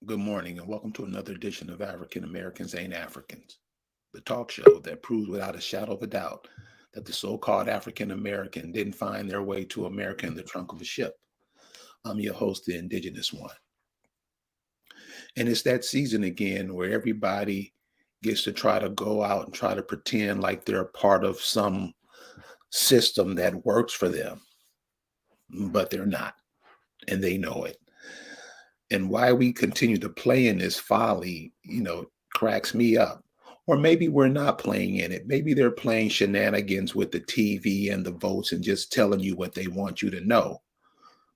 Good morning, and welcome to another edition of African Americans Ain't Africans, the talk show that proves without a shadow of a doubt that the so called African American didn't find their way to America in the trunk of a ship. I'm your host, the Indigenous One. And it's that season again where everybody gets to try to go out and try to pretend like they're a part of some system that works for them, but they're not, and they know it. And why we continue to play in this folly, cracks me up. Or maybe we're not playing in it. Maybe they're playing shenanigans with the TV and the votes and just telling you what they want you to know.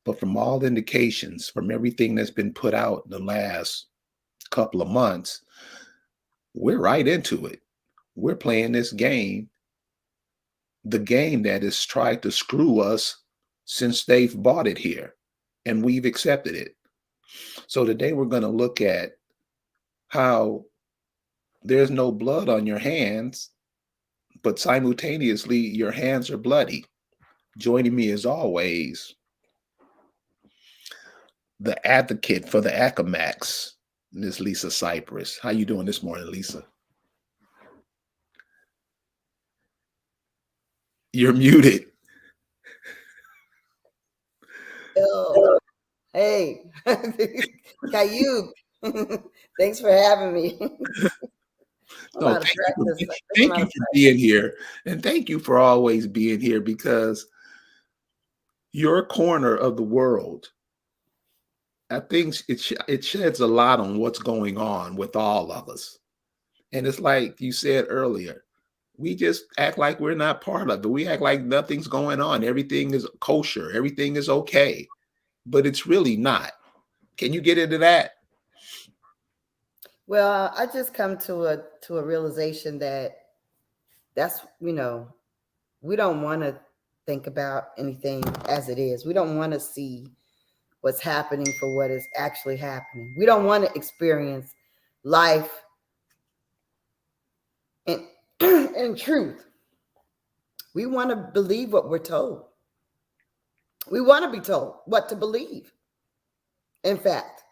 But from all indications, from everything that's been put out in the last couple of months, we're right into it. We're playing this game, the game that has tried to screw us since they've bought it here, and we've accepted it. So today we're going to look at how there's no blood on your hands, but simultaneously your hands are bloody. Joining me as always, the advocate for the Acamax, Ms. Lisa Cypress. How you doing this morning, Lisa? You're muted. Oh, hey, Caillou. Thanks for having me. I'm No, out of practice. I think I'm thank out you of for being here, and thank you for always being here because your corner of the world, I think it sheds a lot on what's going on with all of us. And it's like you said earlier, we just act like we're not part of it. We act like nothing's going on. Everything is kosher. Everything is okay. But it's really not. Can you get into that? Well, I just come to a realization that that's we don't want to think about anything as it is. We don't want to see what's happening for what is actually happening. We don't want to experience life in in truth. We want to believe what we're told. We want to be told what to believe. In fact,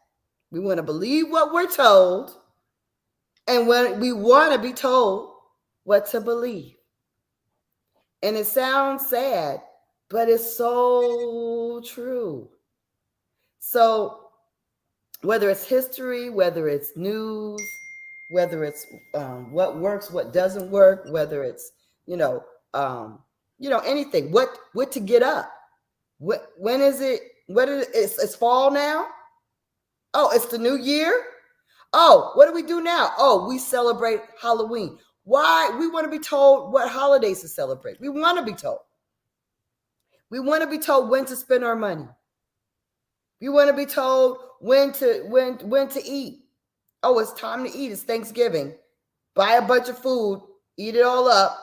we want to believe what we're told, and when we want to be told what to believe. And it sounds sad, but it's so true. So, whether it's history, whether it's news, whether it's what works, what doesn't work, whether it's you know, um, anything. What to get up? When is it? What is it's fall now? Oh, it's the new year. Oh, what do we do now? Oh, we celebrate Halloween. Why? We want to be told what holidays to celebrate. We want to be told. We want to be told when to spend our money. We want to be told when to eat. Oh, it's time to eat. It's Thanksgiving. Buy a bunch of food, eat it all up,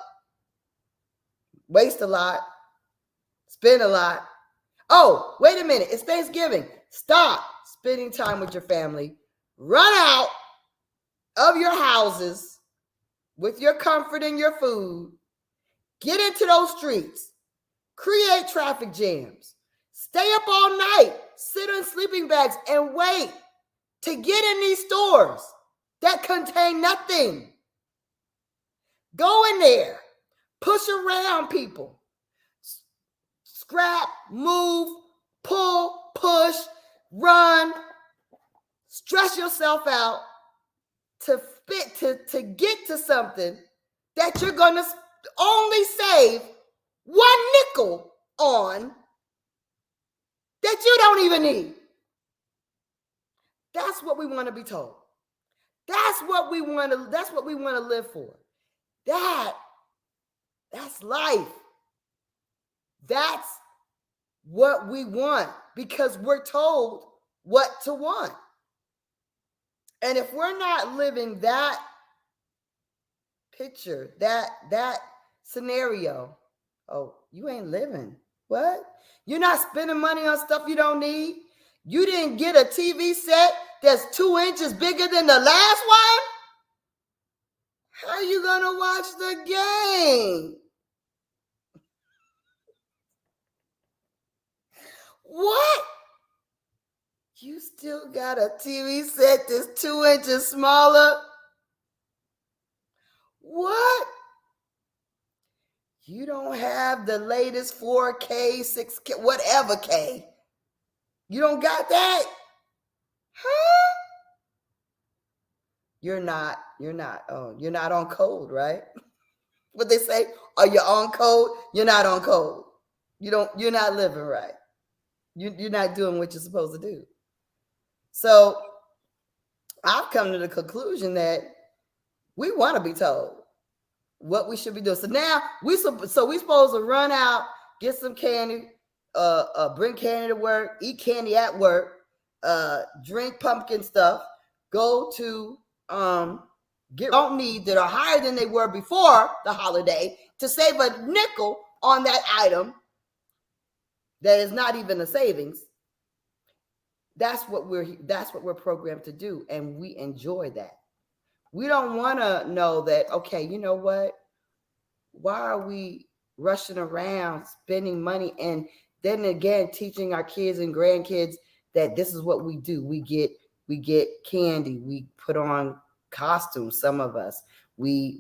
waste a lot, spend a lot. Oh, wait a minute. It's Thanksgiving. Stop spending time with your family. Run out of your houses with your comfort and your food. Get into those streets. Create traffic jams. Stay up all night. Sit on sleeping bags and wait to get in these stores that contain nothing. Go in there. Push around people. Scrap, move, pull, push, run. Stress yourself out to get to something that you're going to only save one nickel on that you don't even need. That's what we want to be told. That's what we want to live for. That's life. That's what we want because we're told what to want. And if we're not living that picture, that scenario, oh, you ain't living. What? You're not spending money on stuff you don't need. You didn't get a TV set that's 2 inches bigger than the last one. How are you gonna watch the game? What? You still got a TV set that's 2 inches smaller? What? You don't have the latest 4K, 6K, whatever K. You don't got that? Huh? You're not on code, right? What they say, are you on code? You're not on code. You're not living right. You're not doing what you're supposed to do. So I've come to the conclusion that we want to be told what we should be doing. So now we supposed to run out, get some candy, bring candy to work, eat candy at work, drink pumpkin stuff, go to don't need that are higher than they were before the holiday to save a nickel on that item that is not even a savings. That's what we're programmed to do, and we enjoy that. We don't want to know that, okay, you know what? Why are we rushing around spending money and then again teaching our kids and grandkids that this is what we do? We get candy, we put on costumes, some of us. We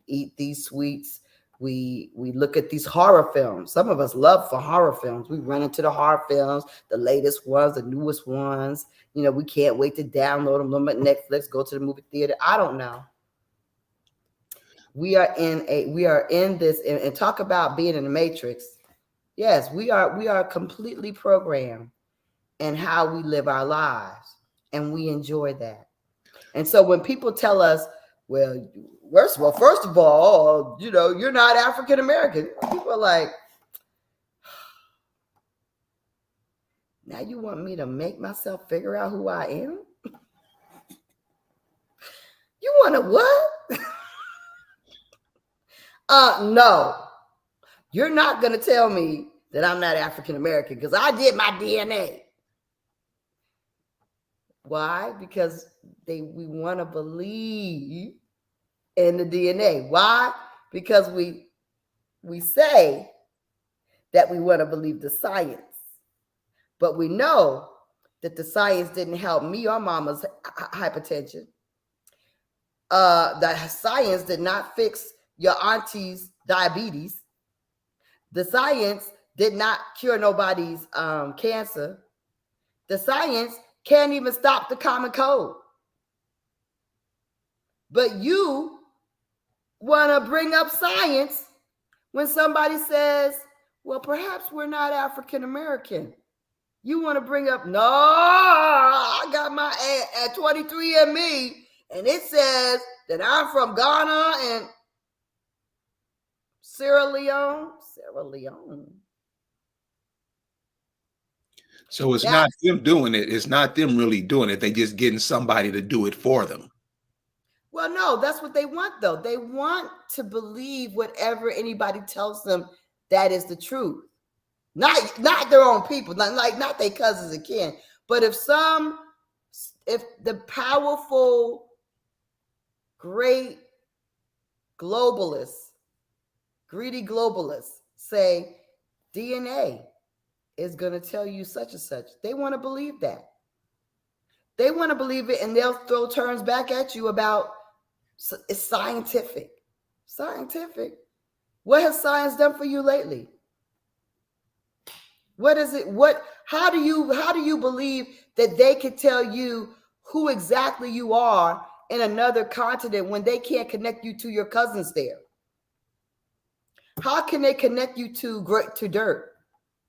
eat these sweets. We look at these horror films. Some of us love for horror films. We run into the horror films, the latest ones, the newest ones. You know, we can't wait to download them on Netflix, go to the movie theater. I don't know. We are in this, and talk about being in the matrix. Yes, we are completely programmed in how we live our lives, and we enjoy that. And so when people tell us, well, first of all, you know, you're not African American, people are like, now you want me to make myself figure out who I am? You want to what? No, you're not going to tell me that I'm not African American because I did my DNA. Why? Because we want to believe in the DNA. Why? Because we say that we want to believe the science, but we know that the science didn't help me or mama's hypertension. The science did not fix your auntie's diabetes. The science did not cure nobody's cancer. The science can't even stop the common cold. But you want to bring up science when somebody says, well, perhaps we're not African American. You want to bring up, no, I got my at 23andMe, and it says that I'm from Ghana and Sierra Leone. So it's not them doing it. It's not them really doing it. They just getting somebody to do it for them. Well, no, that's what they want, though. They want to believe whatever anybody tells them that is the truth. Not their own people, not their cousins and kin. But if the powerful, great globalists, greedy globalists say DNA is going to tell you such and such, they want to believe that. They want to believe it, and they'll throw terms back at you about it's scientific. Scientific? What has science done for you lately? What is it? How do you believe that they could tell you who exactly you are in another continent when they can't connect you to your cousins there? How can they connect you to dirt?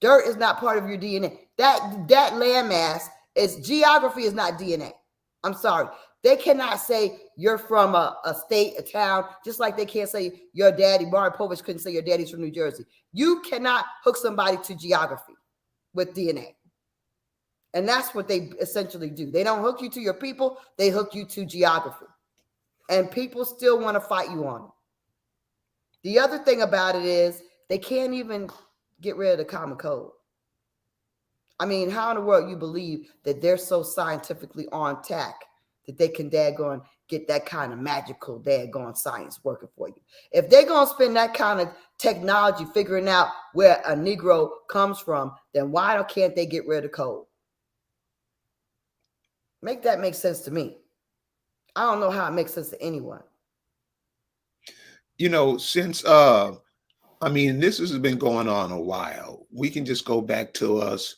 Dirt is not part of your DNA. That landmass geography is not DNA. I'm sorry. They cannot say you're from a state, a town, just like they can't say your daddy, Maury Povich couldn't say your daddy's from New Jersey. You cannot hook somebody to geography with DNA. And that's what they essentially do. They don't hook you to your people. They hook you to geography. And people still want to fight you on it. The other thing about it is they can't even get rid of the common code. I mean, how in the world you believe that they're so scientifically on tack that they can daggone get that kind of magical daggone science working for you? If they're going to spend that kind of technology figuring out where a Negro comes from, then why can't they get rid of code? Make that make sense to me. I don't know how it makes sense to anyone. Since this has been going on a while. We can just go back to us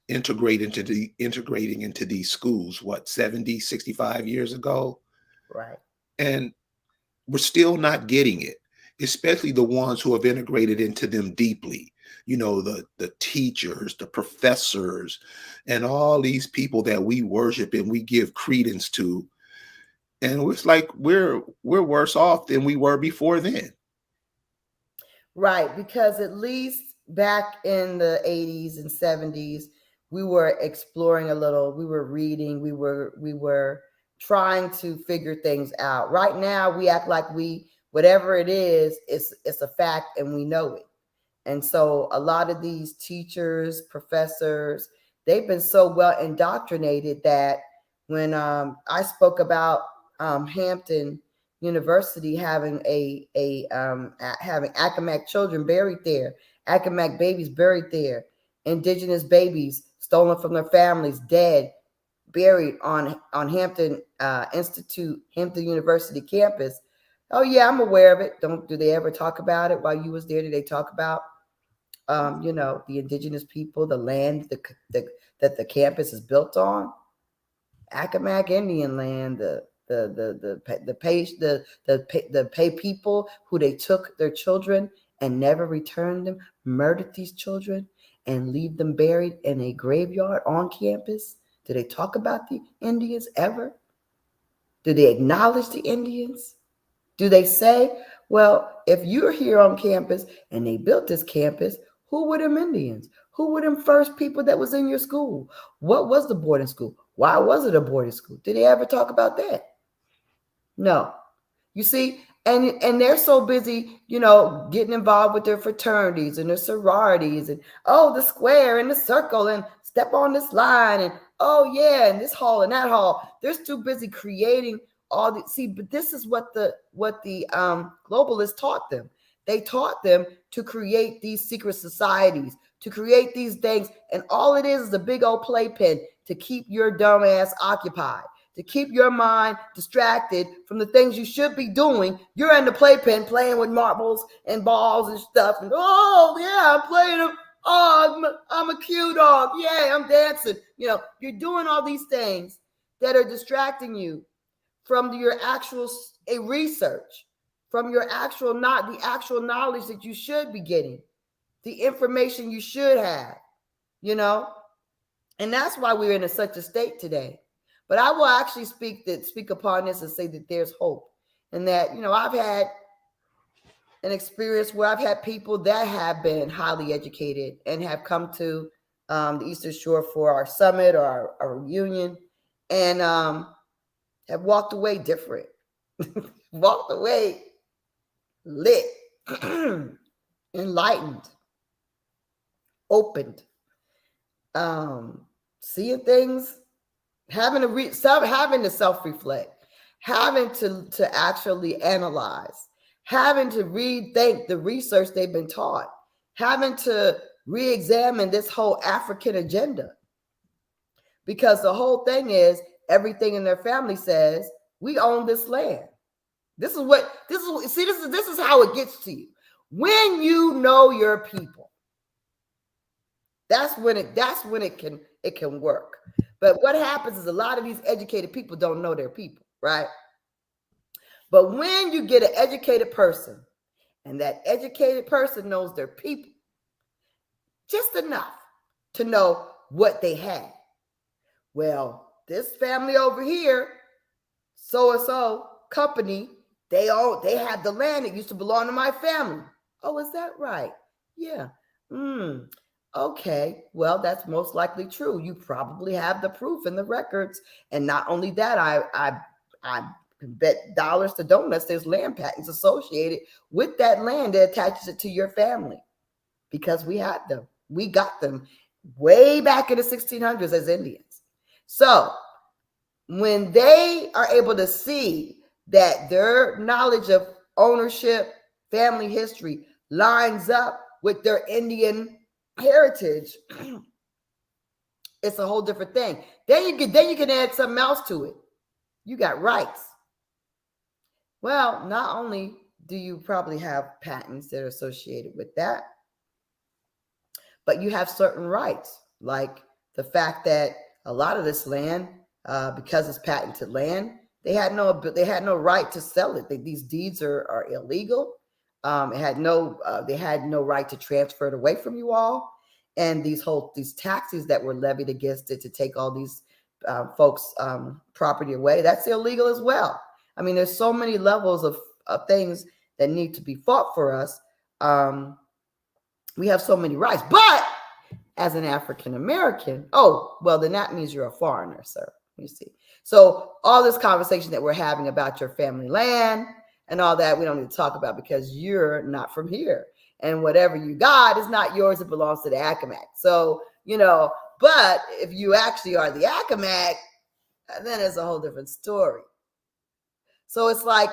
integrating into these schools, what, 70, 65 years ago? Right. And we're still not getting it, especially the ones who have integrated into them deeply. The teachers, the professors, and all these people that we worship and we give credence to. And it's like we're worse off than we were before then. Right, because at least back in the 80s and 70s, we were exploring a little, we were reading, we were trying to figure things out. Right now, we act like whatever it is, it's a fact and we know it. And so a lot of these teachers, professors, they've been so well indoctrinated that when I spoke about Hampton University having having Accomack children buried there, Accomack babies buried there, indigenous babies stolen from their families, dead, buried on Hampton Hampton University campus. Oh yeah, I'm aware of it. Do they ever talk about it while you was there? Did they talk about the indigenous people, the land that the campus is built on? Accomack Indian land, the pay people who they took their children and never returned them, murdered these children and leave them buried in a graveyard on campus. Do they talk about the Indians ever? Do they acknowledge the Indians? Do they say, well, if you're here on campus and they built this campus, who were them Indians? Who were them first people that was in your school? What was the boarding school? Why was it a boarding school? Did they ever talk about that? No. You see, and they're so busy, getting involved with their fraternities and their sororities and, oh, the square and the circle and step on this line and, oh, yeah, and this hall and that hall. They're too busy creating all the, see, but this is what the globalists taught them. They taught them to create these secret societies, to create these things. And all it is a big old playpen to keep your dumb ass occupied, to keep your mind distracted from the things you should be doing. You're in the playpen playing with marbles and balls and stuff. And, oh, yeah, I'm playing them. Oh, I'm a cute dog. Yeah, I'm dancing. You're doing all these things that are distracting you from your actual research, from your the actual knowledge that you should be getting, the information you should have, and that's why we're in such a state today. But I will actually speak upon this and say that there's hope, and that I've had an experience where I've had people that have been highly educated and have come to the Eastern Shore for our summit or our reunion, and have walked away different, walked away lit, enlightened, opened, seeing things, having to self-reflect, having to actually analyze, having to rethink the research they've been taught, having to re-examine this whole African agenda. Because the whole thing is, everything in their family says, we own this land. This is how it gets to you. When you know your people, that's when it can work. But what happens is a lot of these educated people don't know their people, right? But when you get an educated person, and that educated person knows their people just enough to know what they had. Well, this family over here, so-and-so company, they had the land that used to belong to my family. Oh, is that right? Yeah. Okay. Well, that's most likely true. You probably have the proof in the records. And not only that, I bet dollars to donuts, there's land patents associated with that land that attaches it to your family, because we had them. We got them way back in the 1600s as Indians. So when they are able to see that their knowledge of ownership, family history lines up with their Indian heritage, It's a whole different thing. Then you can add something else to it. You got rights. Well, not only do you probably have patents that are associated with that, but you have certain rights, like the fact that a lot of this land, because it's patented land, they had no right to sell it. These deeds are illegal. They had no right to transfer it away from you all. And these taxes that were levied against it to take all these folks' property away, that's illegal as well. I mean, there's so many levels of things that need to be fought for us. We have so many rights, but as an African American, then that means you're a foreigner, sir. You see. So all this conversation that we're having about your family land and all that, we don't need to talk about because you're not from here. And whatever you got is not yours. It belongs to the Accomack. So, but if you actually are the Accomack, then it's a whole different story. So it's like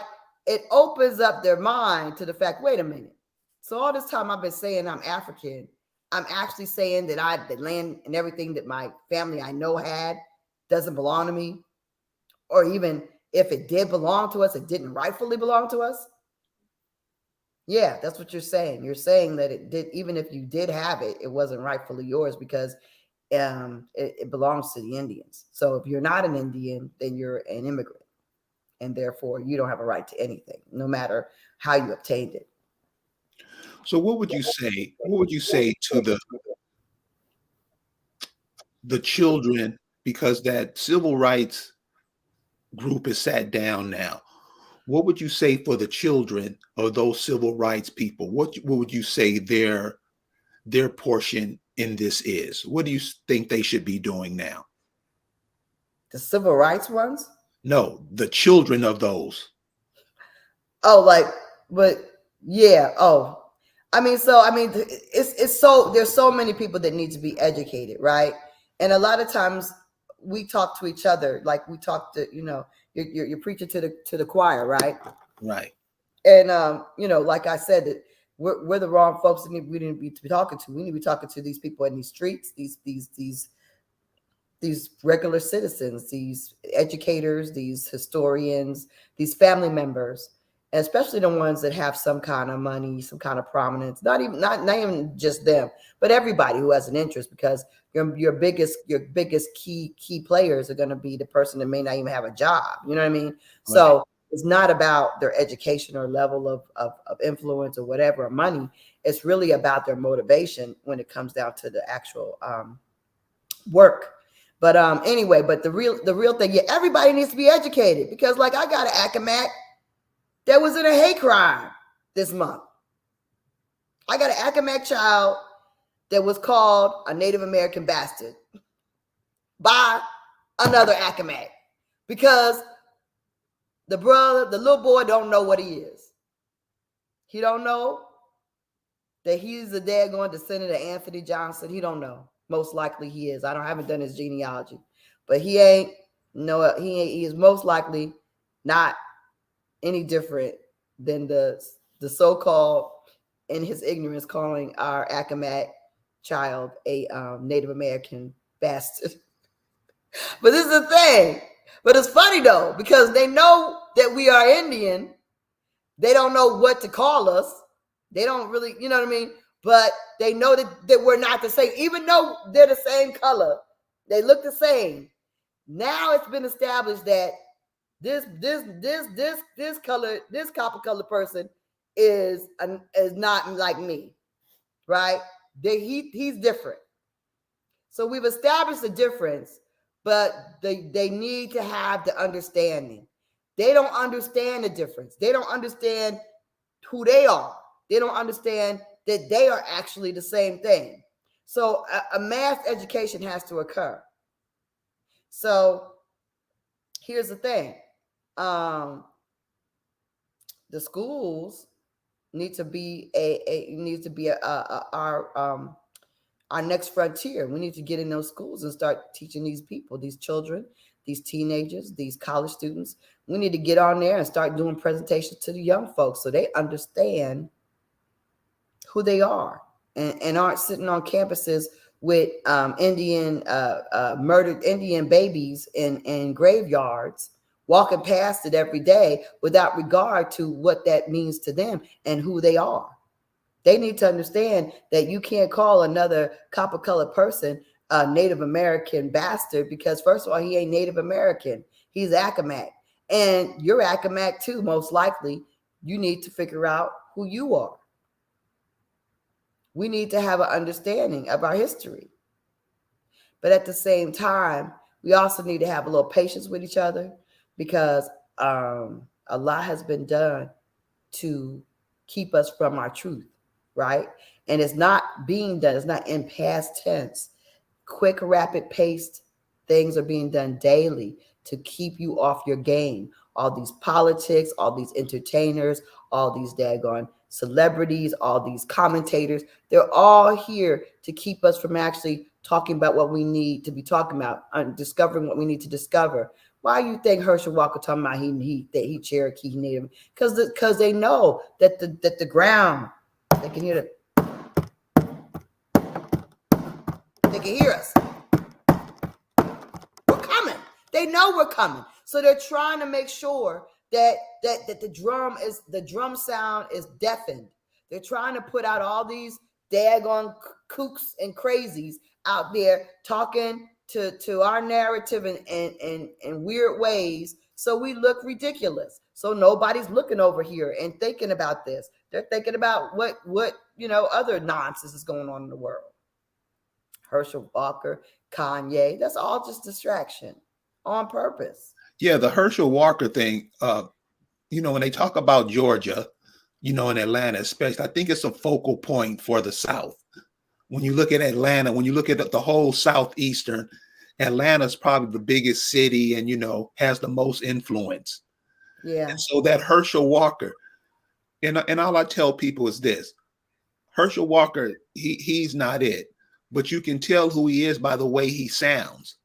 it opens up their mind to the fact, wait a minute. So all this time I've been saying I'm African, I'm actually saying that the land and everything that my family I know had doesn't belong to me. Or even if it did belong to us, it didn't rightfully belong to us. Yeah, that's what you're saying. You're saying that it did, even if you did have it, it wasn't rightfully yours because it belongs to the Indians. So if you're not an Indian, then you're an immigrant. And therefore, you don't have a right to anything, no matter how you obtained it. So what would you say? What would you say to the children, because that civil rights group is sat down now? What would you say for the children of those civil rights people? What would you say their portion in this is? What do you think they should be doing now? The civil rights ones? No, the children of those. Yeah. It's so there's so many people that need to be educated, right? And a lot of times we talk to each other, like we talk to, you're preaching to the choir, right? Right. And like I said, that we're the wrong folks that we didn't be talking to. We need to be talking to these people in these streets, these regular citizens, these educators, these historians, these family members, and especially the ones that have some kind of money, some kind of prominence, not even just them, but everybody who has an interest, because your biggest key players are going to be the person that may not even have a job. You know what I mean? Right. So it's not about their education or level of influence or whatever, or money. It's really about their motivation when it comes down to the actual work. But anyway, but the real thing, yeah, everybody needs to be educated, because like I got an Accomack that was in a hate crime this month. I got an Accomack child that was called a Native American bastard by another Accomack because the little boy don't know what he is. He don't know that he's the daggone descendant of Anthony Johnson. He don't know. Most likely he is. I haven't done his genealogy, but he is most likely not any different than the so-called, in his ignorance, calling our Accomack child a Native American bastard. But this is the thing. But it's funny though, because they know that we are Indian. They don't know what to call us. They don't really, you know what I mean? But they know that we're not the same, even though they're the same color. They look the same. Now it's been established that this copper colored person is not like me, right? He's different. So we've established the difference, but they need to have the understanding. They don't understand the difference. They don't understand who they are. They don't understand that they are actually the same thing. So a mass education has to occur. So here's the thing. The schools need to be our next frontier. We need to get in those schools and start teaching these people, these children, these teenagers, these college students. We need to get on there and start doing presentations to the young folks so they understand who they are and aren't sitting on campuses with murdered Indian babies in graveyards, walking past it every day without regard to what that means to them and who they are. They need to understand that you can't call another copper-colored person a Native American bastard because, first of all, he ain't Native American. He's Accomack. And you're Accomack too, most likely. You need to figure out who you are. We need to have an understanding of our history. But at the same time, we also need to have a little patience with each other because a lot has been done to keep us from our truth, right? And it's not being done. It's not in past tense. Quick, rapid paced things are being done daily to keep you off your game. All these politics, all these entertainers, all these daggone celebrities, all these commentators, they're all here to keep us from actually talking about what we need to be talking about, discovering what we need to discover. Why you think Herschel Walker talking about he Cherokee Native? Because they know that the ground, they can hear they can hear us. We're coming. They know we're coming. So they're trying to make sure that the drum sound is deafened. They're trying to put out all these daggone kooks and crazies out there talking to our narrative in weird ways, so we look ridiculous. So nobody's looking over here and thinking about this. They're thinking about what other nonsense is going on in the world. Herschel Walker, Kanye, that's all just distraction on purpose. Yeah, the Herschel Walker thing, when they talk about Georgia, in Atlanta especially, I think it's a focal point for the South. When you look at Atlanta, when you look at the whole Southeastern, Atlanta's probably the biggest city and, has the most influence. Yeah. And so that Herschel Walker, and all I tell people is this: Herschel Walker, he's not it, but you can tell who he is by the way he sounds.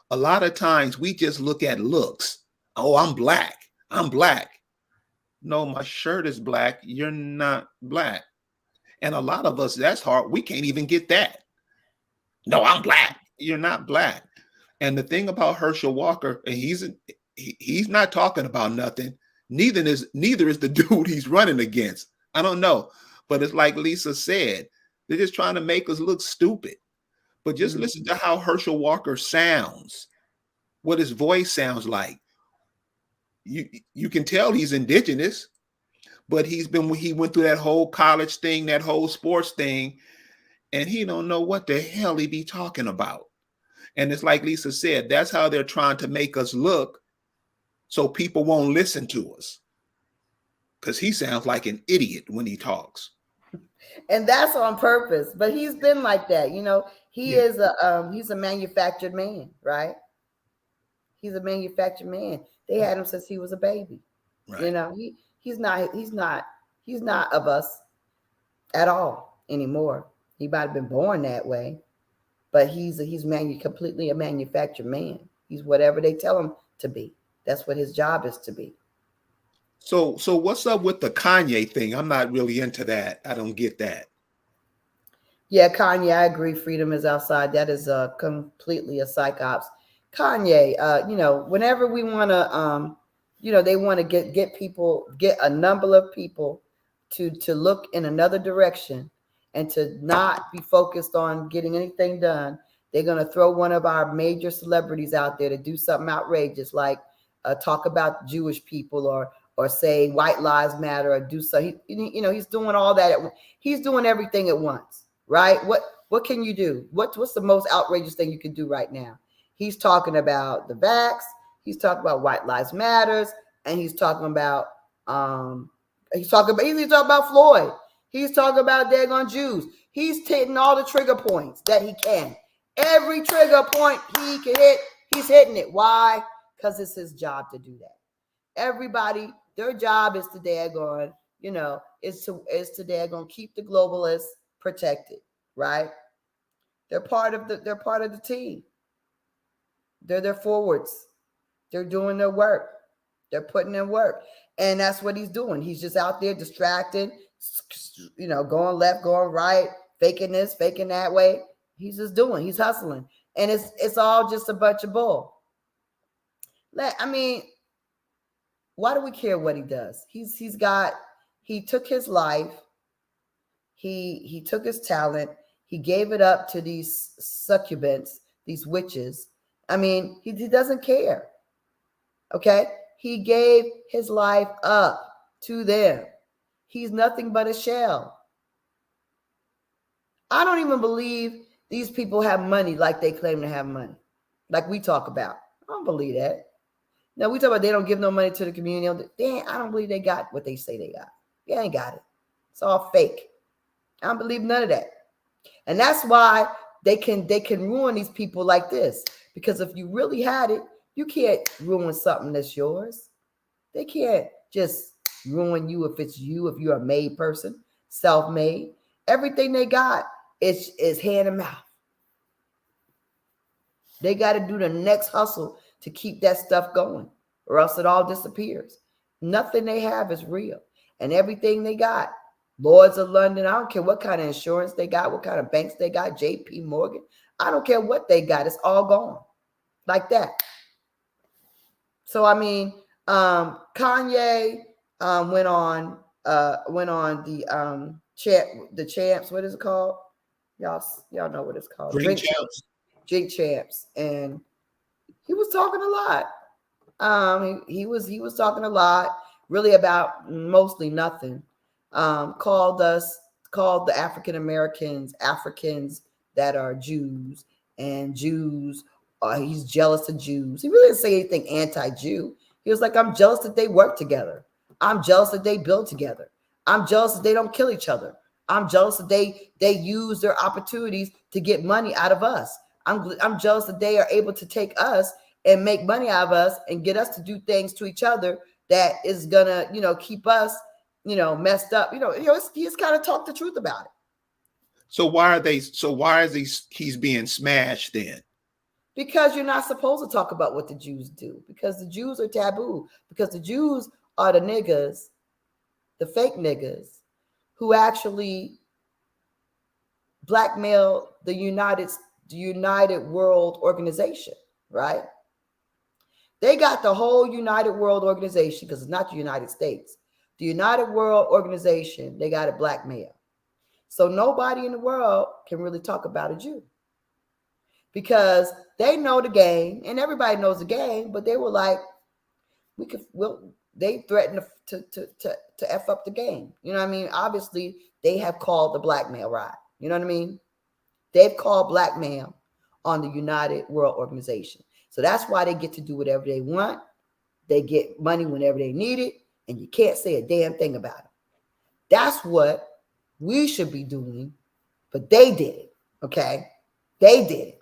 A lot of times we just look at looks. Oh, I'm black. I'm black. No, my shirt is black. You're not black. And a lot of us, that's hard. We can't even get that. No, I'm black. You're not black. And the thing about Herschel Walker, and he's not talking about nothing. Neither is the dude he's running against. I don't know. But it's like Lisa said, they're just trying to make us look stupid. But just listen to how Herschel Walker sounds, what his voice sounds like. You can tell he's indigenous, but he went through that whole college thing, that whole sports thing, and he don't know what the hell he be talking about. And it's like Lisa said, that's how they're trying to make us look so people won't listen to us. Because he sounds like an idiot when he talks. And that's on purpose. But he's been like that. He's a manufactured man, right? He's a manufactured man. They had him since he was a baby. Right. He's not of us at all anymore. He might have been born that way, but he's completely a manufactured man. He's whatever they tell him to be. That's what his job is to be. So what's up with the Kanye thing? I'm not really into that. I don't get that. Yeah, Kanye, I agree. Freedom is outside. That is completely a psyops. Kanye, whenever we want to, they want to get a number of people to look in another direction and to not be focused on getting anything done. They're going to throw one of our major celebrities out there to do something outrageous, like talk about Jewish people or say white lives matter or do so. He's doing all that. He's doing everything at once, right? What can you do? What's the most outrageous thing you can do right now? He's talking about the vax. He's talking about white lives matters, and he's talking about Floyd. He's talking about daggone Jews. He's hitting all the trigger points that he can. Every trigger point he can hit, he's hitting it. Why? Because it's his job to do that. Everybody, their job is to daggone, is to daggone keep the globalists protected, right? They're part of the team. They're their forwards. They're doing their work. They're putting in work. And that's what he's doing. He's just out there distracted, going left, going right, faking this, faking that way. He's just doing. He's hustling, and it's all just a bunch of bull. I mean, why do we care what he does? He took his life. He took his talent. He gave it up to these succubants, these witches. I mean, he doesn't care. Okay? He gave his life up to them. He's nothing but a shell. I don't even believe these people have money like they claim to have money, like we talk about. I don't believe that. Now, we talk about they don't give no money to the community. I don't believe they got what they say they got. They ain't got it. It's all fake. I don't believe none of that. And that's why they can ruin these people like this. Because if you really had it, you can't ruin something that's yours. They can't just ruin you if it's you, if you're a made person, self-made. Everything they got is hand and mouth. They got to do the next hustle to keep that stuff going, or else it all disappears. Nothing they have is real. And everything they got, Lloyd's of London, I don't care what kind of insurance they got, what kind of banks they got, JP Morgan, I don't care what they got, it's all gone like that. So, I mean, Kanye went on the champs, what is it called? Y'all know what it's called. Drink Champs. Drink Champs. And he was talking a lot. He was talking a lot, really about mostly nothing. Called the African Americans that are Jews, and Jews. He's jealous of Jews. He really didn't say anything anti-Jew. He was like, I'm jealous that they work together. I'm jealous that they build together. I'm jealous that they don't kill each other. I'm jealous that they use their opportunities to get money out of us. I'm jealous that they are able to take us and make money out of us and get us to do things to each other that is gonna, keep us, messed up. He's kind of talked the truth about it. So why is he's being smashed then? Because you're not supposed to talk about what the Jews do, because the Jews are taboo, because the Jews are the niggas, the fake niggas, who actually blackmail the United World Organization, right? They got the whole United World Organization, because it's not the United States. The United World Organization, they got it blackmail. So nobody in the world can really talk about a Jew, because they know the game, and everybody knows the game, but they were like, they threatened to F up the game. You know what I mean? Obviously, they have called the blackmail ride. You know what I mean? They've called blackmail on the United World Organization. So that's why they get to do whatever they want. They get money whenever they need it, and you can't say a damn thing about it. That's what we should be doing, but they did it, okay? They did it.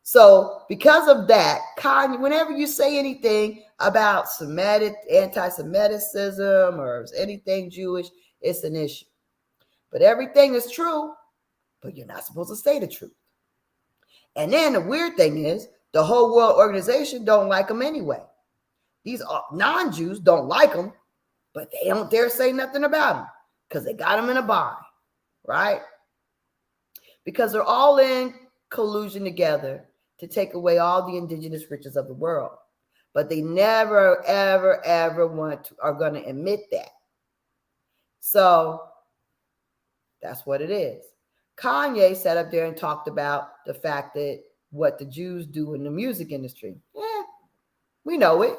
So because of that, Kanye, whenever you say anything about anti-Semitism or anything Jewish, it's an issue. But everything is true, but you're not supposed to say the truth. And then the weird thing is, the whole world organization don't like them anyway. These non-Jews don't like them, but they don't dare say nothing about them because they got them in a bind, right? Because they're all in collusion together to take away all the indigenous riches of the world. But they never, ever, ever are going to admit that. So that's what it is. Kanye sat up there and talked about the fact that what the Jews do in the music industry. Yeah, we know it.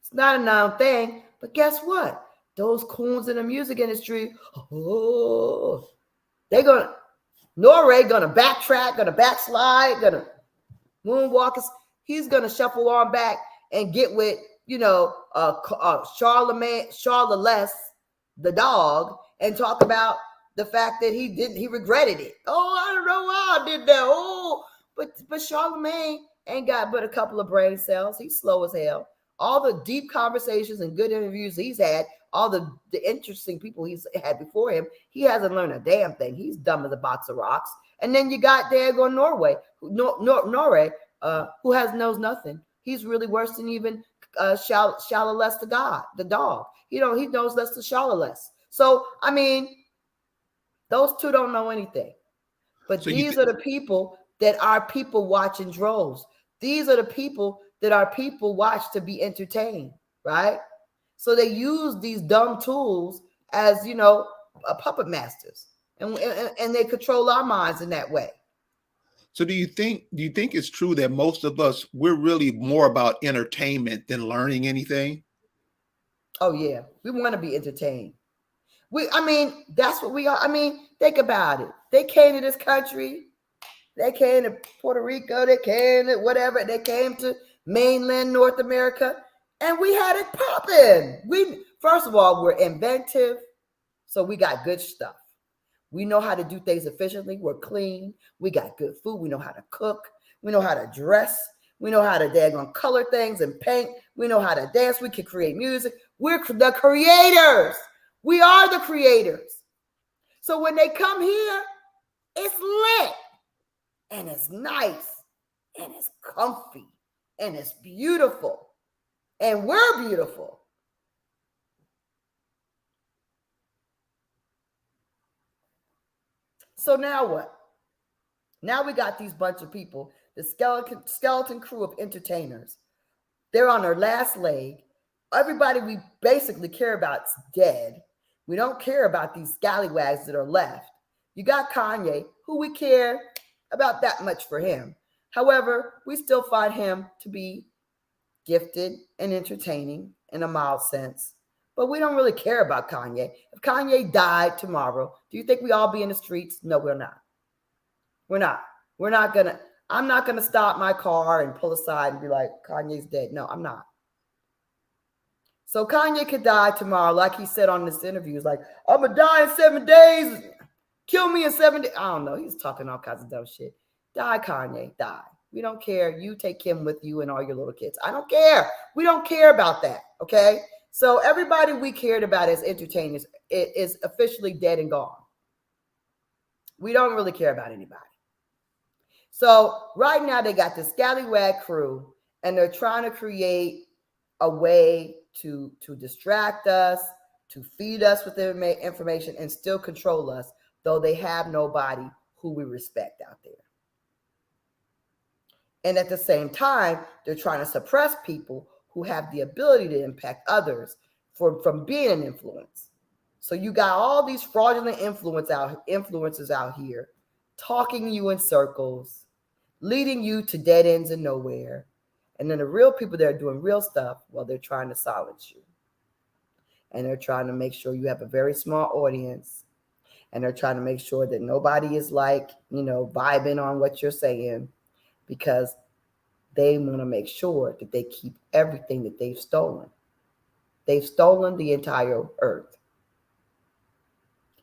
It's not a known thing. But guess what? Those coons in the music industry, Nore gonna backtrack, gonna backslide, gonna moonwalk. He's gonna shuffle on back and get with, Charlemagne, the dog, and talk about the fact that he regretted it. Oh, I don't know why I did that. Oh, but Charlemagne ain't got but a couple of brain cells. He's slow as hell. All the deep conversations and good interviews he's had, all the interesting people he's had before him, he hasn't learned a damn thing. He's dumb as a box of rocks. And then you got Diego Nore, who knows nothing. He's really worse than even Shalales the dog. He knows less than Shalales. So, I mean, those two don't know anything. But so these are the people that our people watch in droves. These are the people that our people watch to be entertained, right? So they use these dumb tools as, puppet masters, and they control our minds in that way. So do you think it's true that most of us, we're really more about entertainment than learning anything? Oh yeah, we want to be entertained. That's what we are. Think about it. They came to this country. They came to Puerto Rico. They came to whatever. They came to mainland North America, and we had it popping. First of all, we're inventive, so we got good stuff. We know how to do things efficiently. We're clean. We got good food. We know how to cook. We know how to dress. We know how to daggone color things and paint. We know how to dance. We can create music. We're the creators. We are the creators. So when they come here, it's lit and it's nice and it's comfy and it's beautiful and we're beautiful. So now what? Now we got these bunch of people, the skeleton crew of entertainers. They're on their last leg. Everybody we basically care about is dead. We don't care about these scallywags that are left. You got Kanye, who we care about that much for him. However, we still find him to be gifted and entertaining in a mild sense. But we don't really care about Kanye. If Kanye died tomorrow, do you think we all be in the streets? No, we're not. We're not. I'm not gonna stop my car and pull aside and be like, Kanye's dead. No, I'm not. So Kanye could die tomorrow, like he said on this interview. He's like, I'm gonna die in 7 days. Kill me in 7 days. I don't know. He's talking all kinds of dumb shit. Die, Kanye. Die. We don't care. You take Kim with you and all your little kids. I don't care. We don't care about that. Okay. So everybody we cared about as entertainers is officially dead and gone. We don't really care about anybody. So right now they got the scallywag crew and they're trying to create a way to distract us, to feed us with information and still control us, though they have nobody who we respect out there. And at the same time, they're trying to suppress people who have the ability to impact others from being an influence. So you got all these fraudulent influencers out here talking you in circles, leading you to dead ends and nowhere. And then the real people that are doing real stuff, well, they're trying to silence you. And they're trying to make sure you have a very small audience. And they're trying to make sure that nobody is vibing on what you're saying, because they want to make sure that they keep everything that they've stolen. They've stolen the entire earth.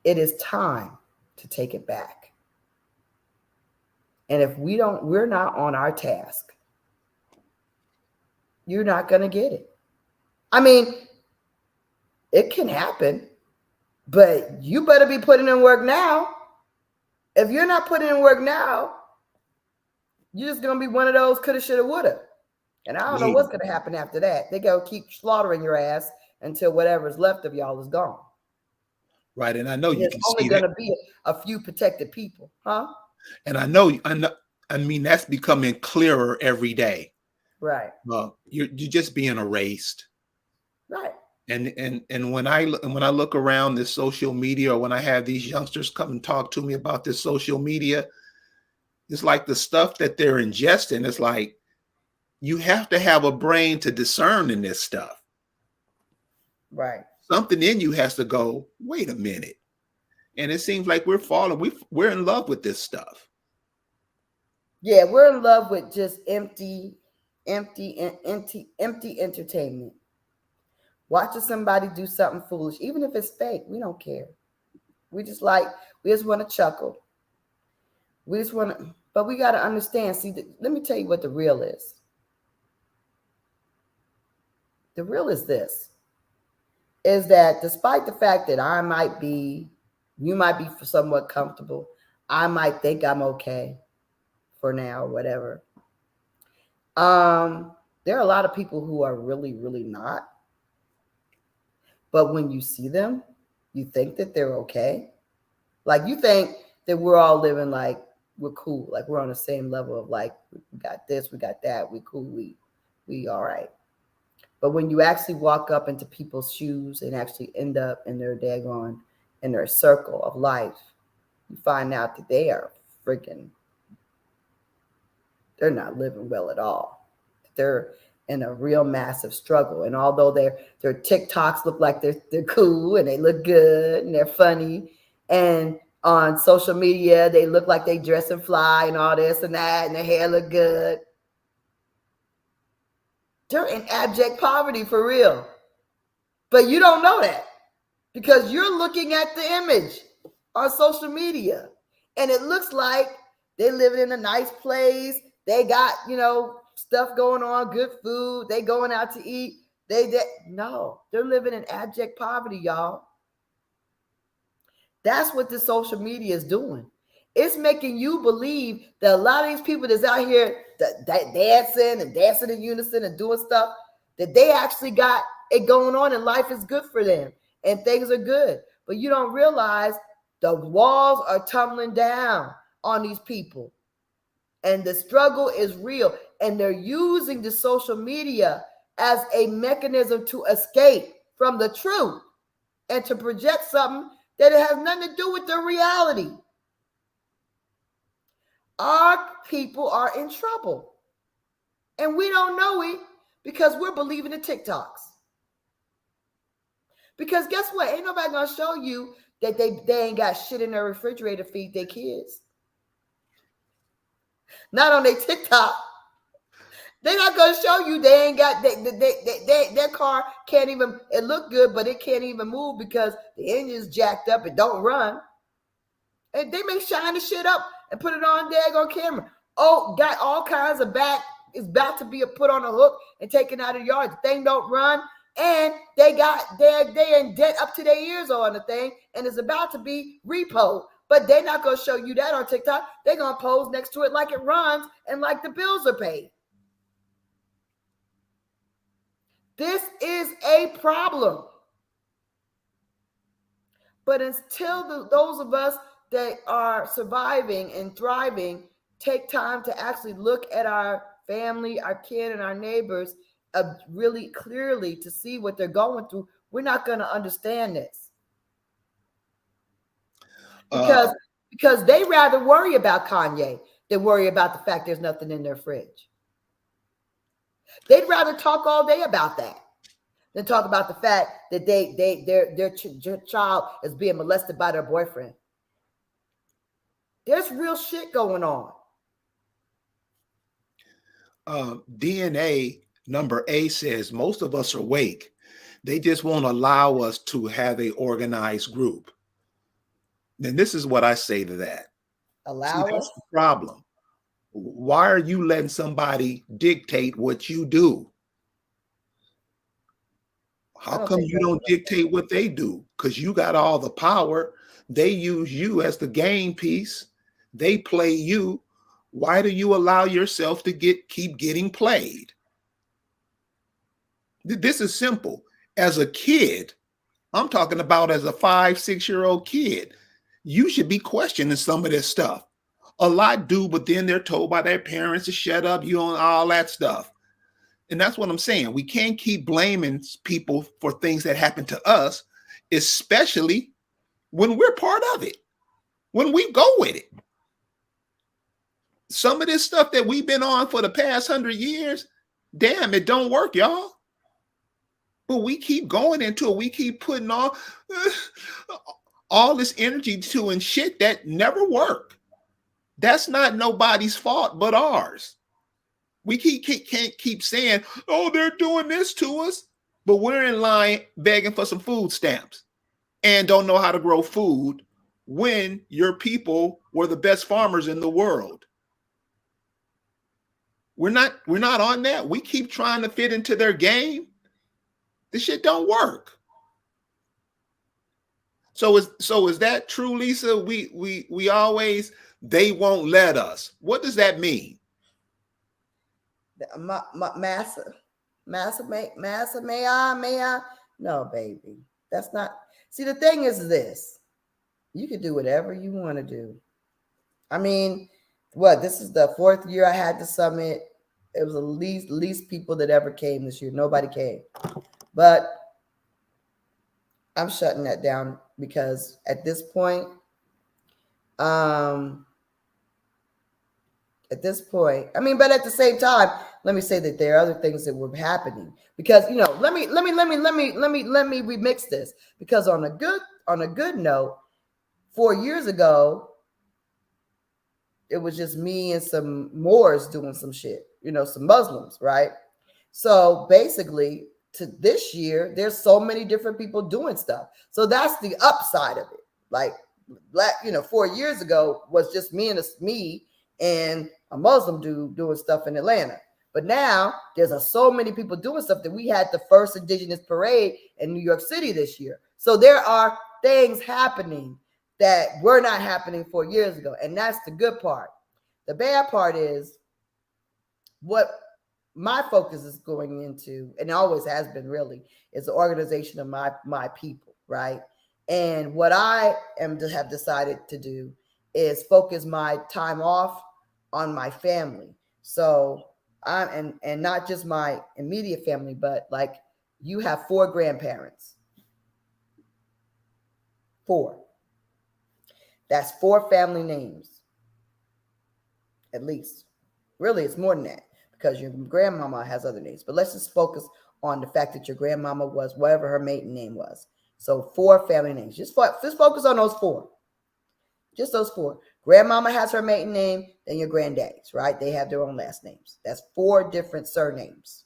It is time to take it back. And if we're not on our task, you're not going to get it. It can happen, but you better be putting in work now. If you're not putting in work now, you're just going to be one of those coulda, shoulda, woulda. And I don't know what's going to happen after that. They're going to keep slaughtering your ass until whatever's left of y'all is gone. Right. And I know you can see only going to be a few protected people, huh? And I know, that's becoming clearer every day. Right. You're just being erased. Right. And when I look around this social media, or when I have these youngsters come and talk to me about this social media, it's like the stuff that they're ingesting. It's like you have to have a brain to discern in this stuff. Right. Something in you has to go, wait a minute. And it seems like we're in love with this stuff. Yeah, we're in love with just empty entertainment. Watching somebody do something foolish, even if it's fake, we don't care. We just want to chuckle. But we got to understand. See, let me tell you what the real is. The real is this, is that despite the fact that you might be somewhat comfortable, I might think I'm okay for now, whatever. There are a lot of people who are really, really not. But when you see them, you think that they're okay. Like you think that we're all living like, we're cool. Like we're on the same level of like, we got this, we got that, we cool, we all right. But when you actually walk up into people's shoes and actually end up in their daggone, in their circle of life, you find out that they are freaking, they're not living well at all. They're in a real massive struggle. And although their TikToks look like they're cool and they look good and they're funny, and on social media they look like they dress and fly and all this and that, and their hair look good, they're in abject poverty for real. But you don't know that because you're looking at the image on social media and it looks like they living in a nice place. They got, stuff going on, good food. They going out to eat. No, they're living in abject poverty, y'all. That's what this social media is doing. It's making you believe that a lot of these people that's out here dancing in unison and doing stuff, that they actually got it going on and life is good for them and things are good. But you don't realize the walls are tumbling down on these people. And the struggle is real. And they're using the social media as a mechanism to escape from the truth and to project something that it has nothing to do with the reality. Our people are in trouble. And we don't know it because we're believing the TikToks. Because guess what? Ain't nobody going to show you that they ain't got shit in their refrigerator to feed their kids. Not on their TikTok. They're not going to show you they ain't got, their car can't even, it look good, but it can't even move because the engine's jacked up. It don't run. And they may shine the shit up and put it on daggone camera. Oh, got all kinds of back. It's about to be put on a hook and taken out of the yard. The thing don't run. And they're in debt up to their ears on the thing. And it's about to be repoed. But they're not going to show you that on TikTok. They're going to pose next to it like it runs and like the bills are paid. This is a problem. But until those of us that are surviving and thriving take time to actually look at our family, our kid, and our neighbors really clearly to see what they're going through, we're not going to understand this. Because they rather worry about Kanye than worry about the fact there's nothing in their fridge. They'd rather talk all day about that than talk about the fact that their child is being molested by their boyfriend. There's real shit going on. DNA number A says most of us are awake. They just won't allow us to have a organized group. And this is what I say to that. Allow us? That's the problem. Why are you letting somebody dictate what you do? How come you don't dictate what they do? Because you got all the power. They use you as the game piece. They play you. Why do you allow yourself to keep getting played? This is simple. As a kid, I'm talking about as a 5-6-year-old kid, you should be questioning some of this stuff. A lot do, but then they're told by their parents to shut up, you on all that stuff. And that's what I'm saying. We can't keep blaming people for things that happen to us, especially when we're part of it, when we go with it. Some of this stuff that we've been on for the past 100 years, damn, it don't work, y'all. But we keep going into it. We keep putting all this energy to and shit that never work. That's not nobody's fault but ours. We can't keep saying, oh, they're doing this to us, but we're in line begging for some food stamps and don't know how to grow food when your people were the best farmers in the world. We're not on that. We keep trying to fit into their game. This shit don't work. So is that true, Lisa? We always, they won't let us. What does that mean? Massa, may I? No, baby. That's not. See, the thing is this. You can do whatever you want to do. I mean, what, this is the 4th year I had the summit. It was the least people that ever came this year. Nobody came. But I'm shutting that down because at this point, I mean, but at the same time, let me say that there are other things that were happening because, you know, let me remix this, because on a good note, 4 years ago, it was just me and some Moors doing some shit, you know, some Muslims, right? So basically, to this year, there's so many different people doing stuff. So that's the upside of it. Like, you know, 4 years ago was just me and a Muslim dude doing stuff in Atlanta. But now there's so many people doing stuff that we had the first Indigenous parade in New York City this year. So there are things happening that were not happening 4 years ago. And that's the good part. The bad part is what my focus is going into, and always has been really, is the organization of my people, right? And what I have decided to do is focus my time off on my family. So and not just my immediate family, but like, you have 4 grandparents. 4. That's 4 family names, at least. Really, it's more than that, because your grandmama has other names. But let's just focus on the fact that your grandmama was whatever her maiden name was. So 4 family names. Just focus on those 4. Just those 4. Grandmama has her maiden name, then your granddaddies, right? They have their own last names. That's 4 different surnames.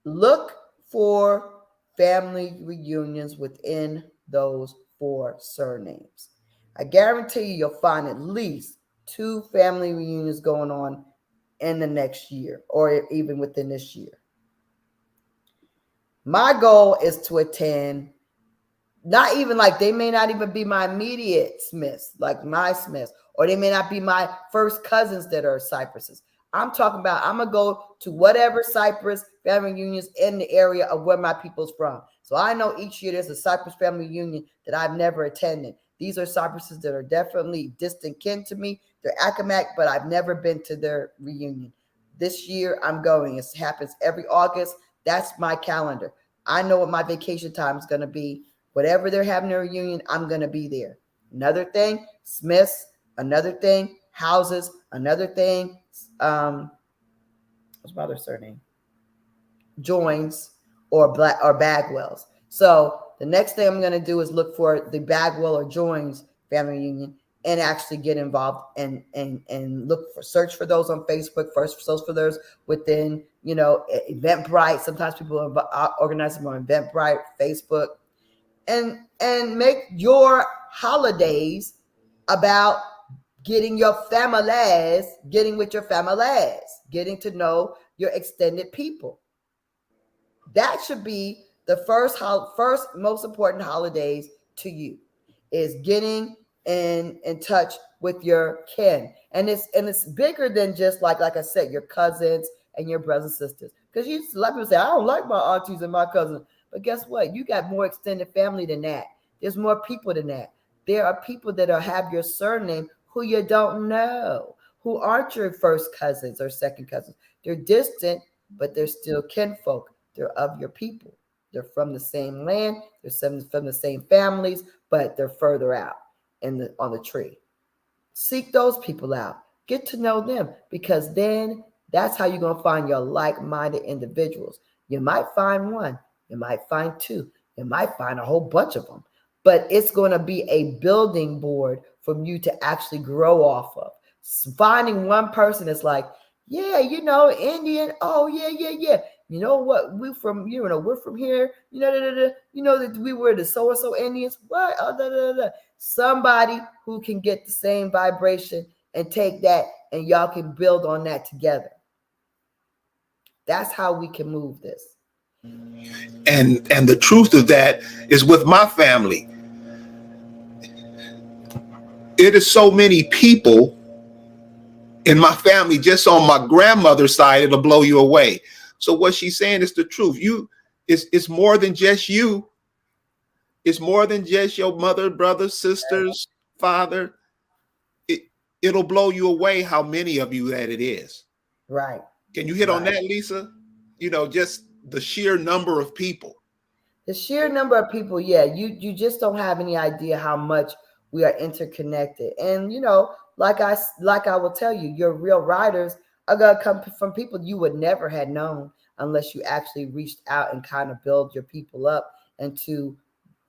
Look for family reunions within those 4 surnames. I guarantee you'll find at least 2 family reunions going on in the next year, or even within this year. My goal is to attend, not even like, they may not even be my immediate Smiths, like my Smiths, or they may not be my first cousins that are Cypresses. I'm talking about, I'm going to go to whatever Cypress family reunions in the area of where my people's from. So I know each year there's a Cypress family reunion that I've never attended. These are Cypresses that are definitely distant kin to me. They're Accomack, but I've never been to their reunion. This year I'm going. It happens every August. That's my calendar. I know what my vacation time is going to be. Whatever they're having a reunion, I'm going to be there. Another thing, Smiths. Another thing, Houses. Another thing, what's my other surname? Joins or Bagwells. So the next thing I'm going to do is look for the Bagwell or Joins family reunion and actually get involved and search for those on Facebook, search for those within, you know, Eventbrite. Sometimes people organize them on Eventbrite, Facebook, and make your holidays about getting with your families, getting to know your extended people. That should be the first most important holidays to you, is getting in touch with your kin. And it's bigger than just like I said, your cousins and your brothers and sisters. Because a lot of people say, I don't like my aunties and my cousins. But guess what? You got more extended family than that. There's more people than that. There are people that have your surname who you don't know, who aren't your first cousins or second cousins. They're distant, but they're still kinfolk. They're of your people. They're from the same land. They're from the same families, but they're further out on the tree. Seek those people out. Get to know them, because then that's how you're going to find your like-minded individuals. You might find one. You might find 2. You might find a whole bunch of them. But it's going to be a building board for you to actually grow off of. Finding one person that's like, yeah, you know, Indian. Oh, yeah. You know what? We're from here. You know that we were the so-and-so Indians. What? Somebody who can get the same vibration and take that, and y'all can build on that together. That's how we can move this. And the truth of that is, with my family, it is so many people in my family, just on my grandmother's side, it'll blow you away. So what she's saying is the truth. It's more than just you. It's more than just your mother, brother, sisters, father. it'll blow you away how many of you that it is. Right. Can you hit on that, Lisa? Just the sheer number of people. The sheer number of people, yeah, you just don't have any idea how much we are interconnected. And like I will tell you, your real riders are gonna come from people you would never have known unless you actually reached out and kind of build your people up into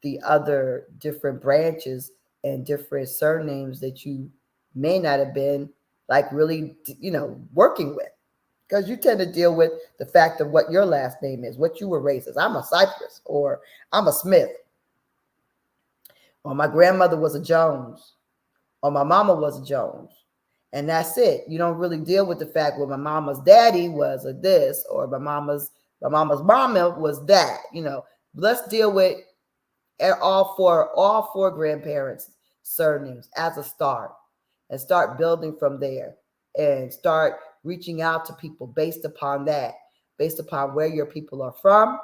the other different branches and different surnames that you may not have been like really, working with. Because you tend to deal with the fact of what your last name is, what you were raised as. I'm a Cypress, or I'm a Smith, or my grandmother was a Jones, or my mama was a Jones. And that's it. You don't really deal with the fact, well, my mama's daddy was a this, or my mama's mama was that. Let's deal with all four grandparents' surnames as a start, and start building from there, and start reaching out to people based upon that, based upon where your people are from,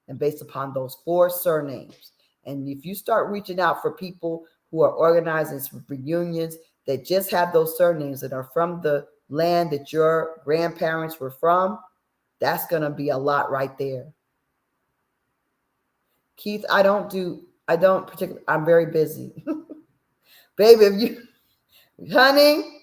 and based upon those four surnames. And if you start reaching out for people who are organizing reunions that just have those surnames that are from the land that your grandparents were from, that's going to be a lot right there. Keith, I'm very busy. Baby, honey,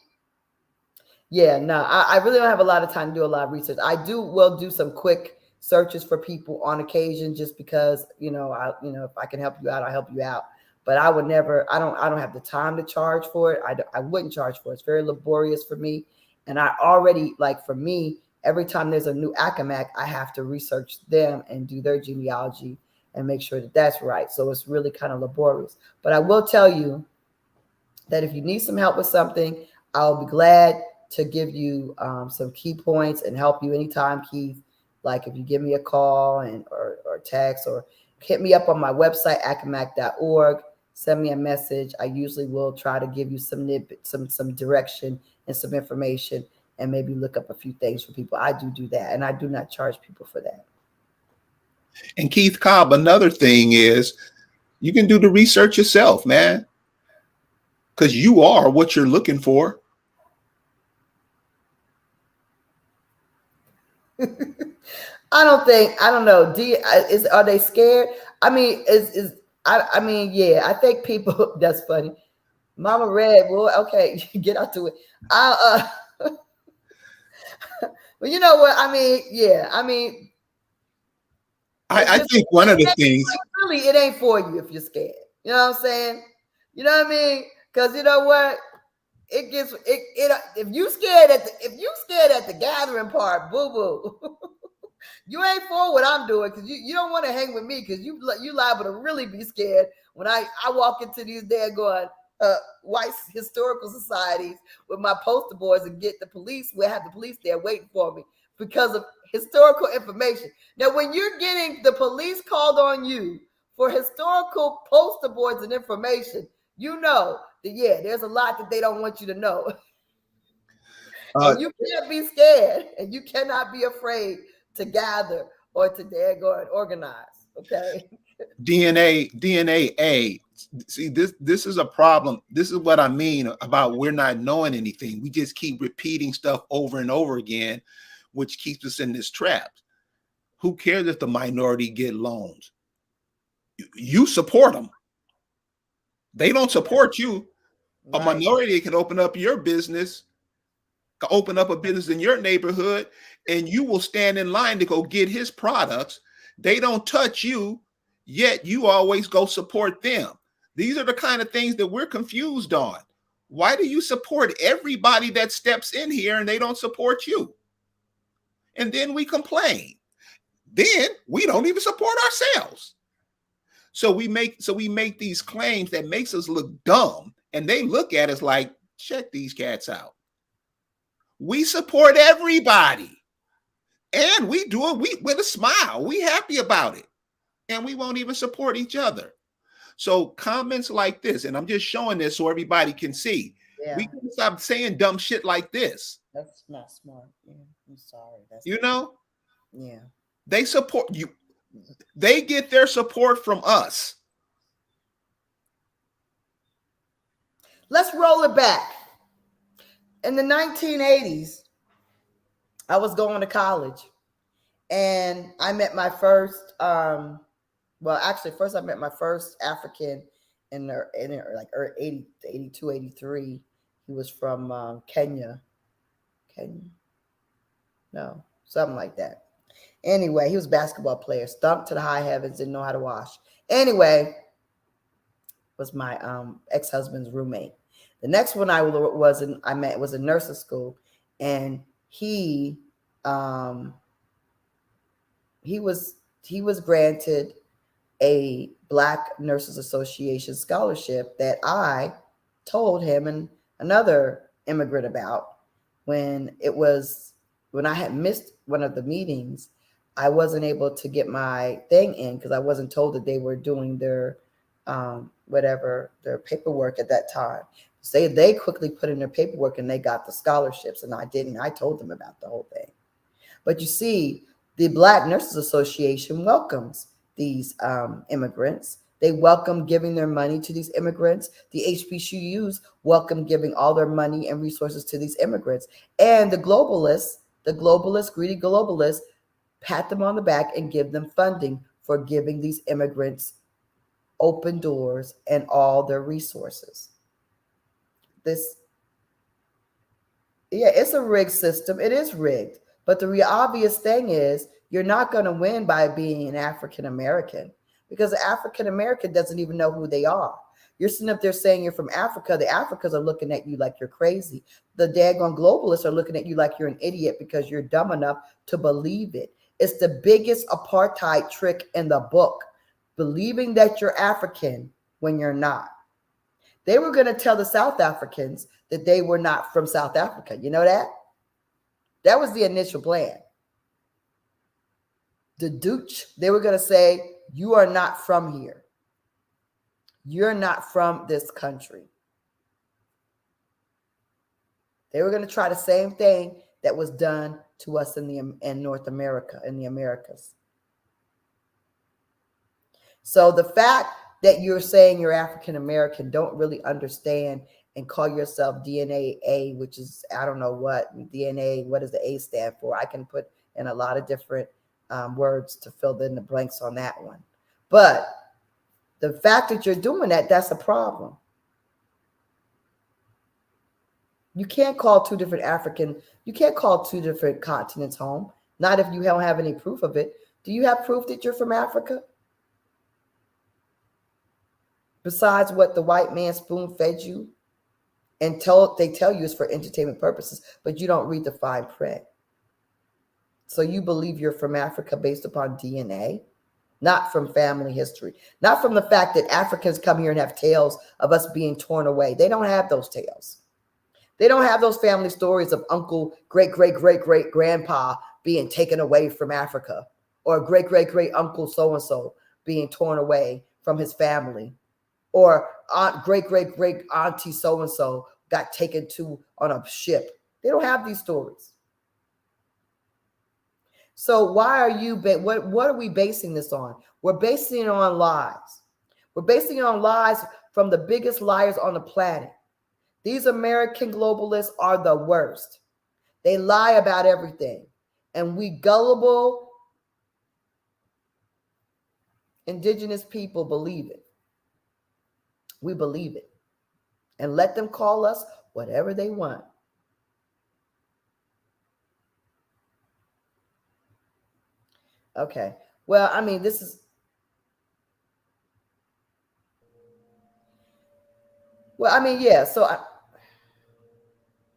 yeah, no, I really don't have a lot of time to do a lot of research. Will do some quick searches for people on occasion, just because, if I can help you out, I'll help you out. But I would never, I don't have the time to charge for it. I wouldn't charge for it. It's very laborious for me. And I already, for me, every time there's a new Accomac, I have to research them and do their genealogy and make sure that that's right. So it's really kind of laborious. But I will tell you that if you need some help with something, I'll be glad to give you some key points and help you anytime, Keith. Like if you give me a call or text, or hit me up on my website, accomac.org, send me a message. I usually will try to give you some direction and some information, and maybe look up a few things for people. I do that, and I do not charge people for that. And Keith Cobb, another thing is you can do the research yourself, man, because you are what you're looking for. I don't know. Are they scared? I mean, yeah, I think people, that's funny. Mama Red, well, okay, get out to it. Well, you know what? I mean, yeah, I think one of the things, really, it ain't for you if you're scared. You know what I'm saying? You know what I mean? Because you know what? It gets it. If you scared at the gathering part, boo boo. You ain't for what I'm doing, because you don't want to hang with me, because you liable to really be scared when I walk into these daggone white historical societies with my poster boards and get the police. We'll have the police there waiting for me because of historical information. Now, when you're getting the police called on you for historical poster boards and information, you know that, yeah, there's a lot that they don't want you to know. And you can't be scared, and you cannot be afraid to gather or to go and organize. Okay. DNA. See, this is a problem. This is what I mean about we're not knowing anything. We just keep repeating stuff over and over again, which keeps us in this trap. Who cares if the minority get loans? You support them. They don't support you. Right. A minority can open up your business, open up a business in your neighborhood, and you will stand in line to go get his products. They don't touch you, yet you always go support them. These are the kind of things that we're confused on. Why do you support everybody that steps in here and they don't support you? And then we complain. Then we don't even support ourselves. So we make these claims that makes us look dumb, and they look at us like, check these cats out. We support everybody, and we do it with a smile. We happy about it, and we won't even support each other. So comments like this, and I'm just showing this so everybody can see. Yeah. We can stop saying dumb shit like this. That's not smart. Yeah, I'm sorry. Yeah. They support you. They get their support from us. Let's roll it back. In the 1980s, I was going to college, and I met my first. First I met my first African in like 80, 82, 83. He was from Kenya. No, something like that. Anyway, he was a basketball player, stumped to the high heavens, didn't know how to wash. Anyway, was my ex-husband's roommate. The next one I met was in nursing school, and he was granted a Black Nurses Association scholarship that I told him and another immigrant about when I had missed one of the meetings. I wasn't able to get my thing in because I wasn't told that they were doing their their paperwork at that time. So they quickly put in their paperwork and they got the scholarships, and I didn't. I told them about the whole thing. But you see, the Black Nurses Association welcomes these immigrants. They welcome giving their money to these immigrants. The HBCUs welcome giving all their money and resources to these immigrants. And the globalists, greedy globalists, pat them on the back and give them funding for giving these immigrants open doors and all their resources. It's a rigged system. It is rigged. But the obvious thing is you're not going to win by being an African American, because the African American doesn't even know who they are. You're sitting up there saying you're from Africa. The Africans are looking at you like you're crazy. The daggone globalists are looking at you like you're an idiot because you're dumb enough to believe it. It's the biggest apartheid trick in the book, believing that you're African when you're not. They were going to tell the South Africans that they were not from South Africa. You know that? That was the initial plan. The Dutch, they were going to say, you are not from here. You're not from this country. They were going to try the same thing that was done to us in North America, in the Americas. So the fact that you're saying you're African American, don't really understand and call yourself DNA A, which is, I don't know what DNA, what does the A stand for? I can put in a lot of different words to fill in the blanks on that one. But the fact that you're doing that, that's a problem. You can't call two different continents home. Not if you don't have any proof of it. Do you have proof that you're from Africa? Besides what the white man spoon fed you and they tell you it's for entertainment purposes, but you don't read the fine print. So you believe you're from Africa based upon DNA, not from family history, not from the fact that Africans come here and have tales of us being torn away. They don't have those tales. They don't have those family stories of uncle, great, great, great, great grandpa being taken away from Africa, or great, great, great uncle so-and-so being torn away from his family, or great, great, great auntie so-and-so got taken on a ship. They don't have these stories. So why are you, what are we basing this on? We're basing it on lies. We're basing it on lies from the biggest liars on the planet. These American globalists are the worst. They lie about everything. And we gullible indigenous people believe it. We believe it. And let them call us whatever they want. Okay. Well, I mean, this is. Well, I mean, yeah. So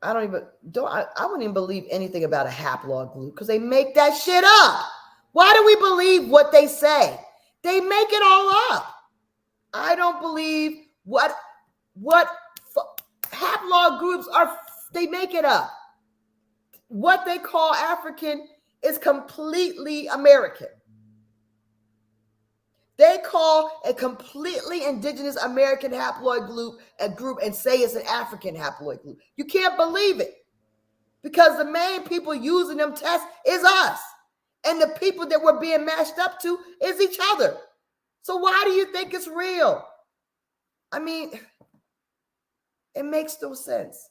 I wouldn't even believe anything about a haploid group because they make that shit up. Why do we believe what they say? They make it all up. I don't believe what haploid groups are. They make it up. What they call African is completely American. They call a completely indigenous American haploid group and say it's an African haploid group. You can't believe it because the main people using them tests is us. And the people that we're being matched up to is each other. So why do you think it's real? I mean, it makes no sense.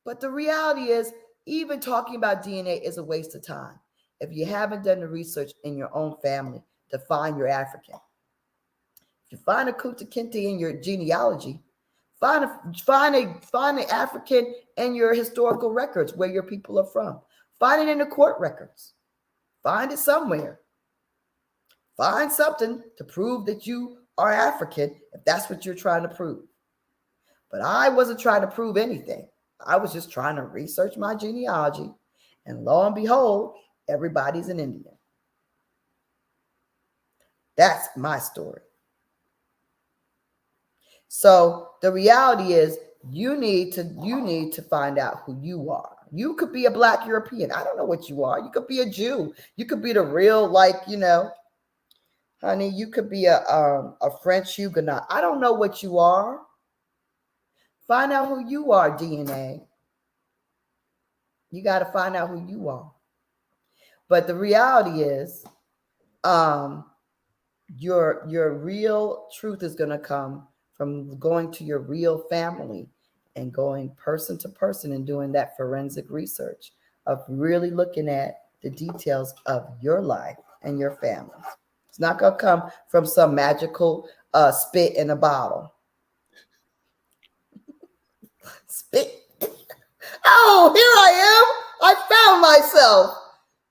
But the reality is, even talking about DNA is a waste of time if you haven't done the research in your own family to find your African. If you find a Kunta Kinte in your genealogy, find an African in your historical records where your people are from. Find it in the court records. Find it somewhere. Find something to prove that you are African if that's what you're trying to prove. But I wasn't trying to prove anything. I was just trying to research my genealogy. And lo and behold, everybody's an Indian. That's my story. So the reality is you need to find out who you are. You could be a Black European. I don't know what you are. You could be a Jew. You could be the real, honey, you could be a French Huguenot. I don't know what you are. Find out who you are, DNA. You got to find out who you are. But the reality is, your real truth is going to come from going to your real family and going person to person and doing that forensic research of really looking at the details of your life and your family. It's not going to come from some magical spit in a bottle. Spit. Oh, here I am. I found myself.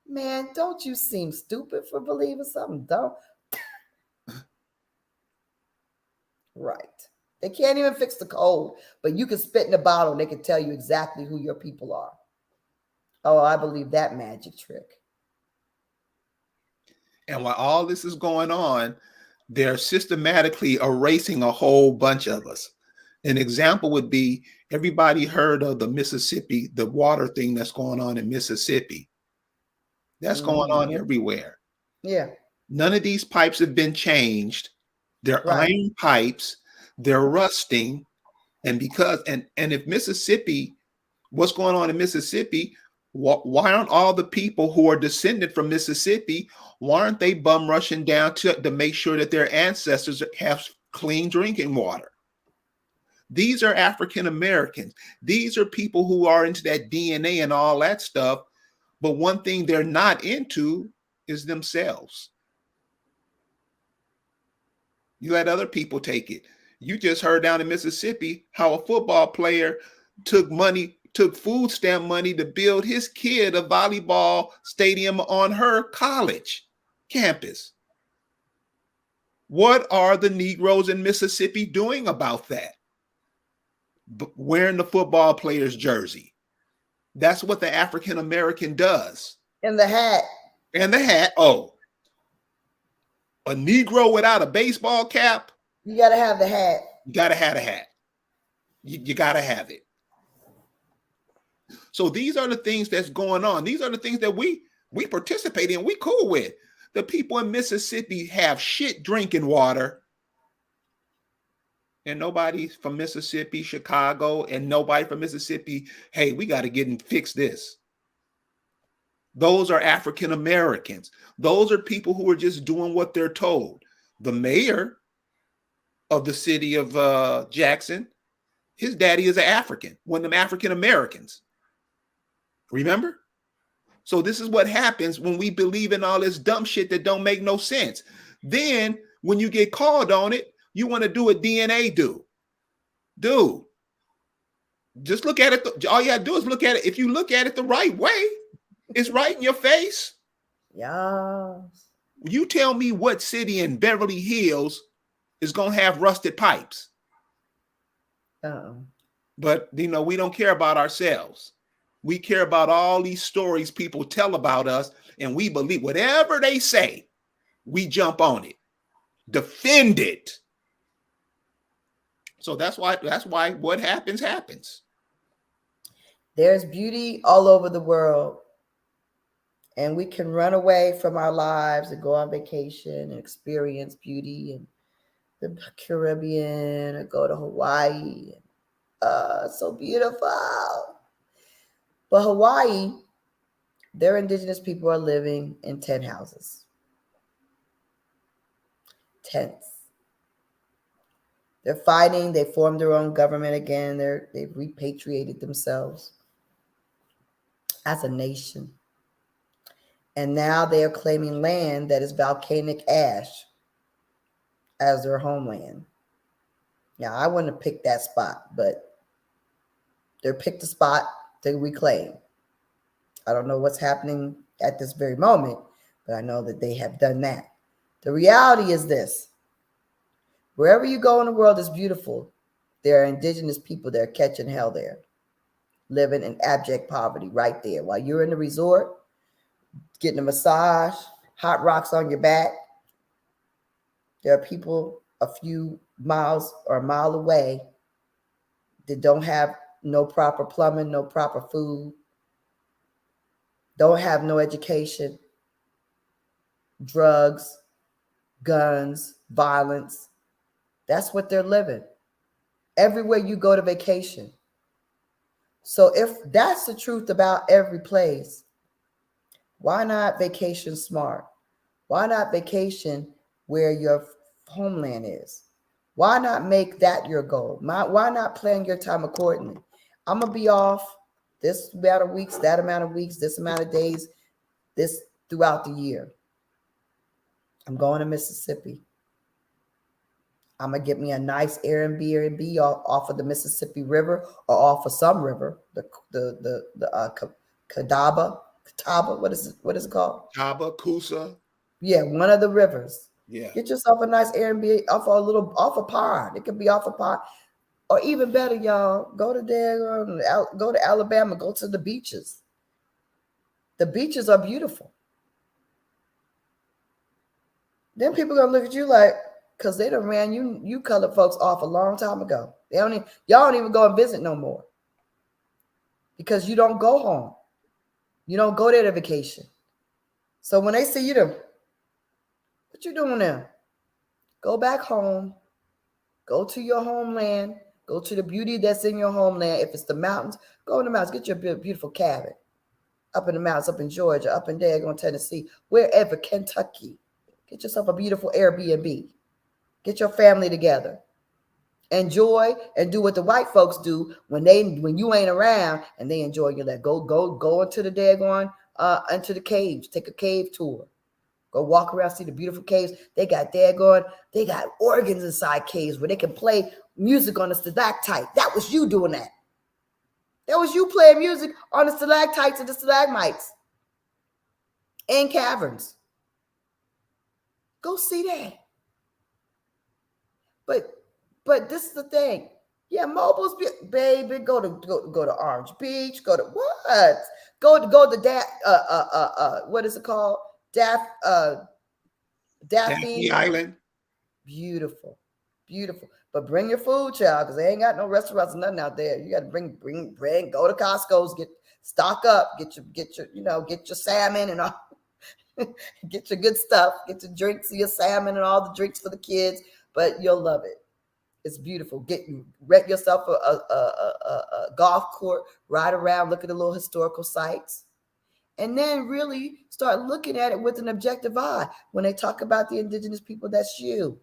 Man, don't you seem stupid for believing something dumb? Right. They can't even fix the cold, but you can spit in a bottle and they can tell you exactly who your people are. Oh, I believe that magic trick. And while all this is going on, they're systematically erasing a whole bunch of us. An example would be, everybody heard of the Mississippi, the water thing that's going on in Mississippi. That's going on everywhere. Yeah. None of these pipes have been changed. They're iron pipes. They're rusting. And if Mississippi, what's going on in Mississippi, why aren't all the people who are descended from Mississippi, why aren't they bum rushing down to make sure that their ancestors have clean drinking water? These are African Americans. These are people who are into that DNA and all that stuff. But one thing they're not into is themselves. You let other people take it. You just heard down in Mississippi how a football player took food stamp money to build his kid a volleyball stadium on her college campus. What are the Negroes in Mississippi doing about that? Wearing the football player's jersey. That's what the African American does. And the hat. And the hat. Oh, a Negro without a baseball cap. You got to have the hat. You got to have a hat. You got to have it. So these are the things that's going on. These are the things that we participate in. We cool with. The people in Mississippi have shit drinking water. And nobody from Mississippi, Chicago, and nobody from Mississippi, hey, we got to get and fix this. Those are African Americans. Those are people who are just doing what they're told. The mayor of the city of Jackson, his daddy is an African, one of them African Americans. Remember? So this is what happens when we believe in all this dumb shit that don't make no sense. Then when you get called on it, you want to do a DNA do. Dude, just look at it. All you got to do is look at it. If you look at it the right way, it's right in your face. Yes. You tell me what city in Beverly Hills is going to have rusted pipes. But, we don't care about ourselves. We care about all these stories people tell about us, and we believe whatever they say, we jump on it, defend it. So that's why what happens. There's beauty all over the world, and we can run away from our lives and go on vacation and experience beauty in the Caribbean or go to Hawaii. So beautiful. But Hawaii, their indigenous people are living in tent houses. Tents. They're fighting. They formed their own government again. They've repatriated themselves. as a nation. And now they are claiming land that is volcanic ash as their homeland. Now, I wouldn't have picked that spot, but they picked a spot to reclaim. I don't know what's happening at this very moment, but I know that they have done that. The reality is this: wherever you go in the world is beautiful. There are indigenous people that are catching hell there, living in abject poverty right there. While you're in the resort, getting a massage, hot rocks on your back, there are people a few miles or a mile away that don't have no proper plumbing, no proper food, don't have no education, drugs, guns, violence. That's what they're living. Everywhere you go to vacation. So if that's the truth about every place, why not vacation smart? Why not vacation where your homeland is? Why not make that your goal? Why not plan your time accordingly? I'm going to be off this amount of weeks, that amount of weeks, this amount of days, this throughout the year. I'm going to Mississippi. I'm going to get me a nice Airbnb off of the Mississippi River or off of some river, the Catawba, what is it called? Catawba, Coosa. Yeah, one of the rivers. Yeah. Get yourself a nice Airbnb off a pond. It could be off a pond. Or even better, y'all, go to Alabama, go to the beaches. The beaches are beautiful. Then people are gonna look at you like, because they done ran you colored folks off a long time ago. Y'all don't even go and visit no more. Because you don't go home. You don't go there to vacation. So when they see you them, what you doing now? Go back home. Go to your homeland. Go to the beauty that's in your homeland. If it's the mountains, go in the mountains. Get your beautiful cabin. Up in the mountains, up in Georgia, up in Daggone, Tennessee, wherever, Kentucky. Get yourself a beautiful Airbnb. Get your family together. Enjoy and do what the white folks do when you ain't around and they enjoy your life. Go into the daggone into the caves. Take a cave tour. Go walk around, see the beautiful caves. They got organs inside caves where they can play music on the stalactite. That was you doing that. That was you playing music on the stalactites and the stalagmites in caverns. Go see that. But this is the thing. Yeah, mobile's baby. Go to Orange Beach. Go to what? Go to what is it called? Daphne Island. Beautiful. But bring your food, child, because they ain't got no restaurants or nothing out there. You got to bring. Go to Costco's, stock up, get your salmon and all. Get your good stuff. Get your drinks, your salmon, and all the drinks for the kids. But you'll love it. It's beautiful. Rent yourself a golf court, ride around, look at the little historical sites, and then really start looking at it with an objective eye. When they talk about the indigenous people, that's you.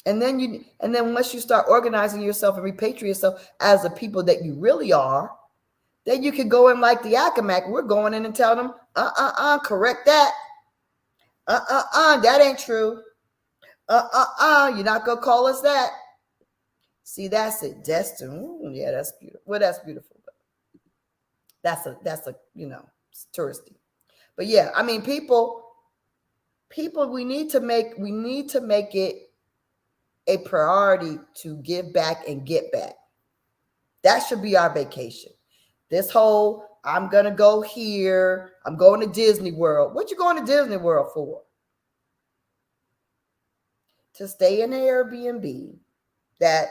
And then once you start organizing yourself and repatriate yourself as the people that you really are, then you can go in like the Accomack. We're going in and tell them, correct that. That ain't true. You're not gonna call us that. See, that's it. Destin. Yeah, that's beautiful. Well, that's beautiful. But that's a it's touristy. But yeah, I mean, people, we need to make it a priority to give back and get back. That should be our vacation. This whole, I'm gonna go here, I'm going to Disney World. What you going to Disney World for? To stay in an Airbnb that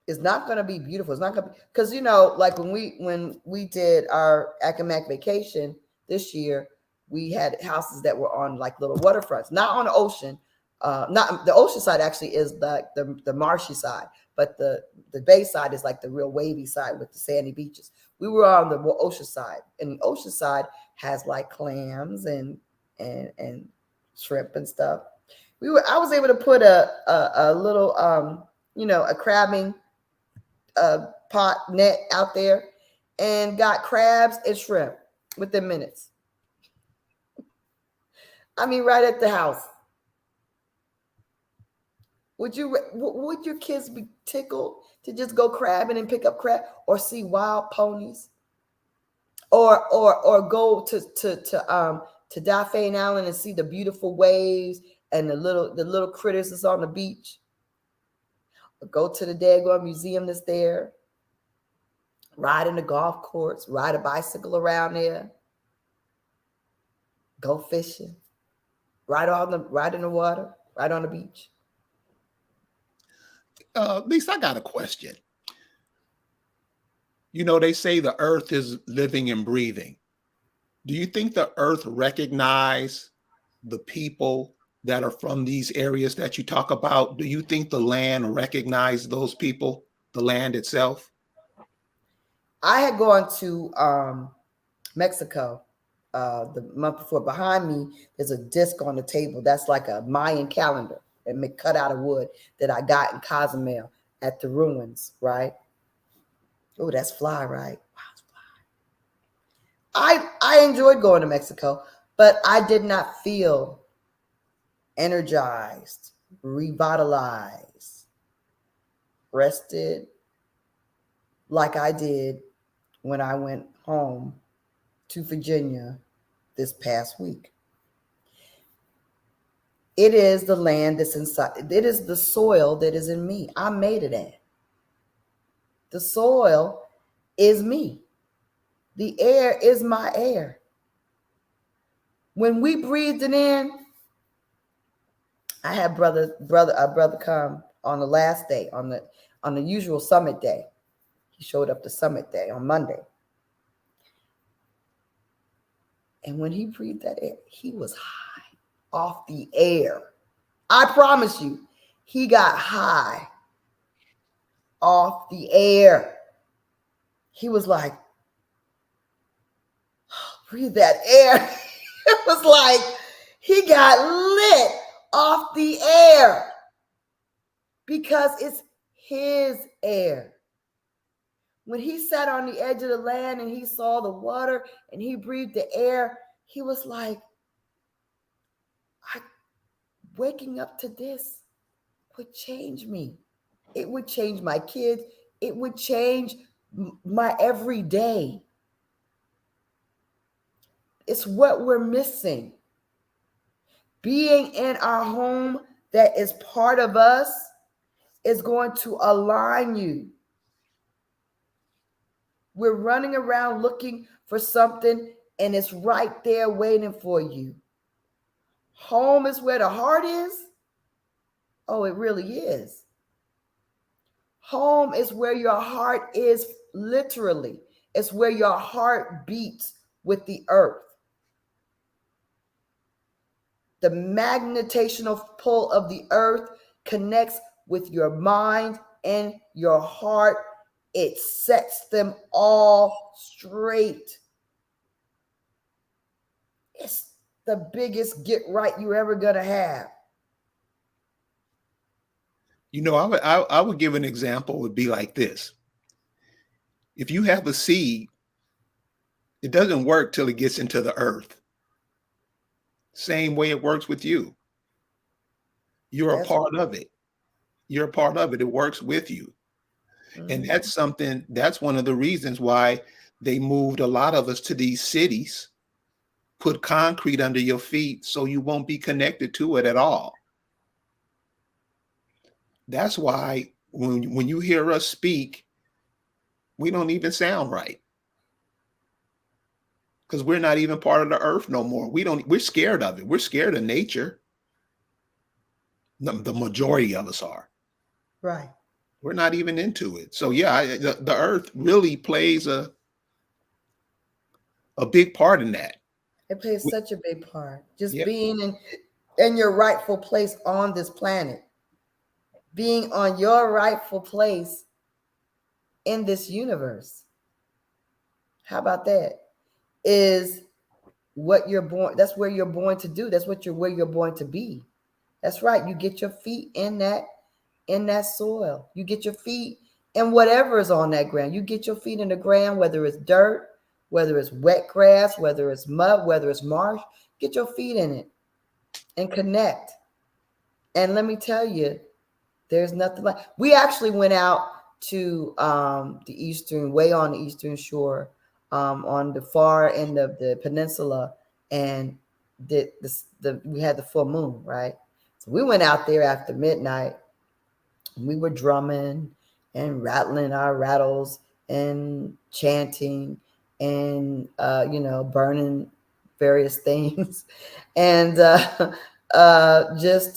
is not going to be beautiful. It's not going to be, because like when we did our Accomack vacation this year, we had houses that were on like little waterfronts, not on the ocean. Not the ocean side actually is like the marshy side, but the bay side is like the real wavy side with the sandy beaches. We were on the ocean side, and the ocean side has like clams and shrimp and stuff. I was able to put a little a crabbing pot net out there, and got crabs and shrimp within minutes. I mean, right at the house. Would your kids be tickled to just go crabbing and pick up crab, or see wild ponies, or go to Dauphin Island and see the beautiful waves and the little critters that's on the beach? Or go to the daggone museum that's there, ride in the golf course, ride a bicycle around there, go fishing, ride in the water, ride on the beach. Lisa, I got a question. You know, they say the earth is living and breathing. Do you think the earth recognize the people that are from these areas that you talk about? Do you think the land recognize those people, the land itself? I had gone to Mexico the month before. Behind me, there's a disc on the table that's like a Mayan calendar and cut out of wood that I got in Cozumel at the ruins, right? Oh, that's fly, right? Wow, it's fly. I enjoyed going to Mexico, but I did not feel energized, revitalized, rested like I did when I went home to Virginia this past week. It is the land that's inside. It is the soil that is in me. I made it at. The soil is me. The air is my air. When we breathed it in, I had a brother come on the last day, on the usual summit day. He showed up the summit day on Monday. And when he breathed that air, he was high off the air. I promise you, he got high off the air. He was like, oh, breathe that air. It was like he got lit off the air because it's his air. When he sat on the edge of the land and he saw the water and he breathed the air, he was like, waking up to this would change me. It would change my kids. It would change my everyday. It's what we're missing. Being in our home that is part of us is going to align you. We're running around looking for something and it's right there waiting for you. Home is where the heart is. Oh, it really is. Home is where your heart is, literally. It's where your heart beats with the earth. The magnetational pull of the earth connects with your mind and your heart. It sets them all straight. It's the biggest get right you're ever gonna have. You know, I would give an example, would be like this. If you have a seed, it doesn't work till it gets into the earth. Same way it works with you. You're a part of it. You're a part of it. It works with you. Mm-hmm. And that's one of the reasons why they moved a lot of us to these cities, put concrete under your feet so you won't be connected to it at all. That's why when you hear us speak, we don't even sound right. Because we're not even part of the earth no more. We're scared of it. We're scared of nature. The majority of us are. Right. We're not even into it. So yeah, the earth really plays a big part in that. It plays such a big part. Just being in your rightful place on this planet. Being on your rightful place in this universe. How about that? Is what you're born. That's where you're born to do. That's where you're born to be. That's right. You get your feet in that soil. You get your feet and whatever is on that ground. You get your feet in the ground, whether it's dirt, whether it's wet grass, whether it's mud, whether it's marsh, get your feet in it and connect. And let me tell you, there's nothing like. We actually went out to way on the eastern shore, on the far end of the peninsula, and we had the full moon, right? So we went out there after midnight. And we were drumming and rattling our rattles and chanting and burning various things, and just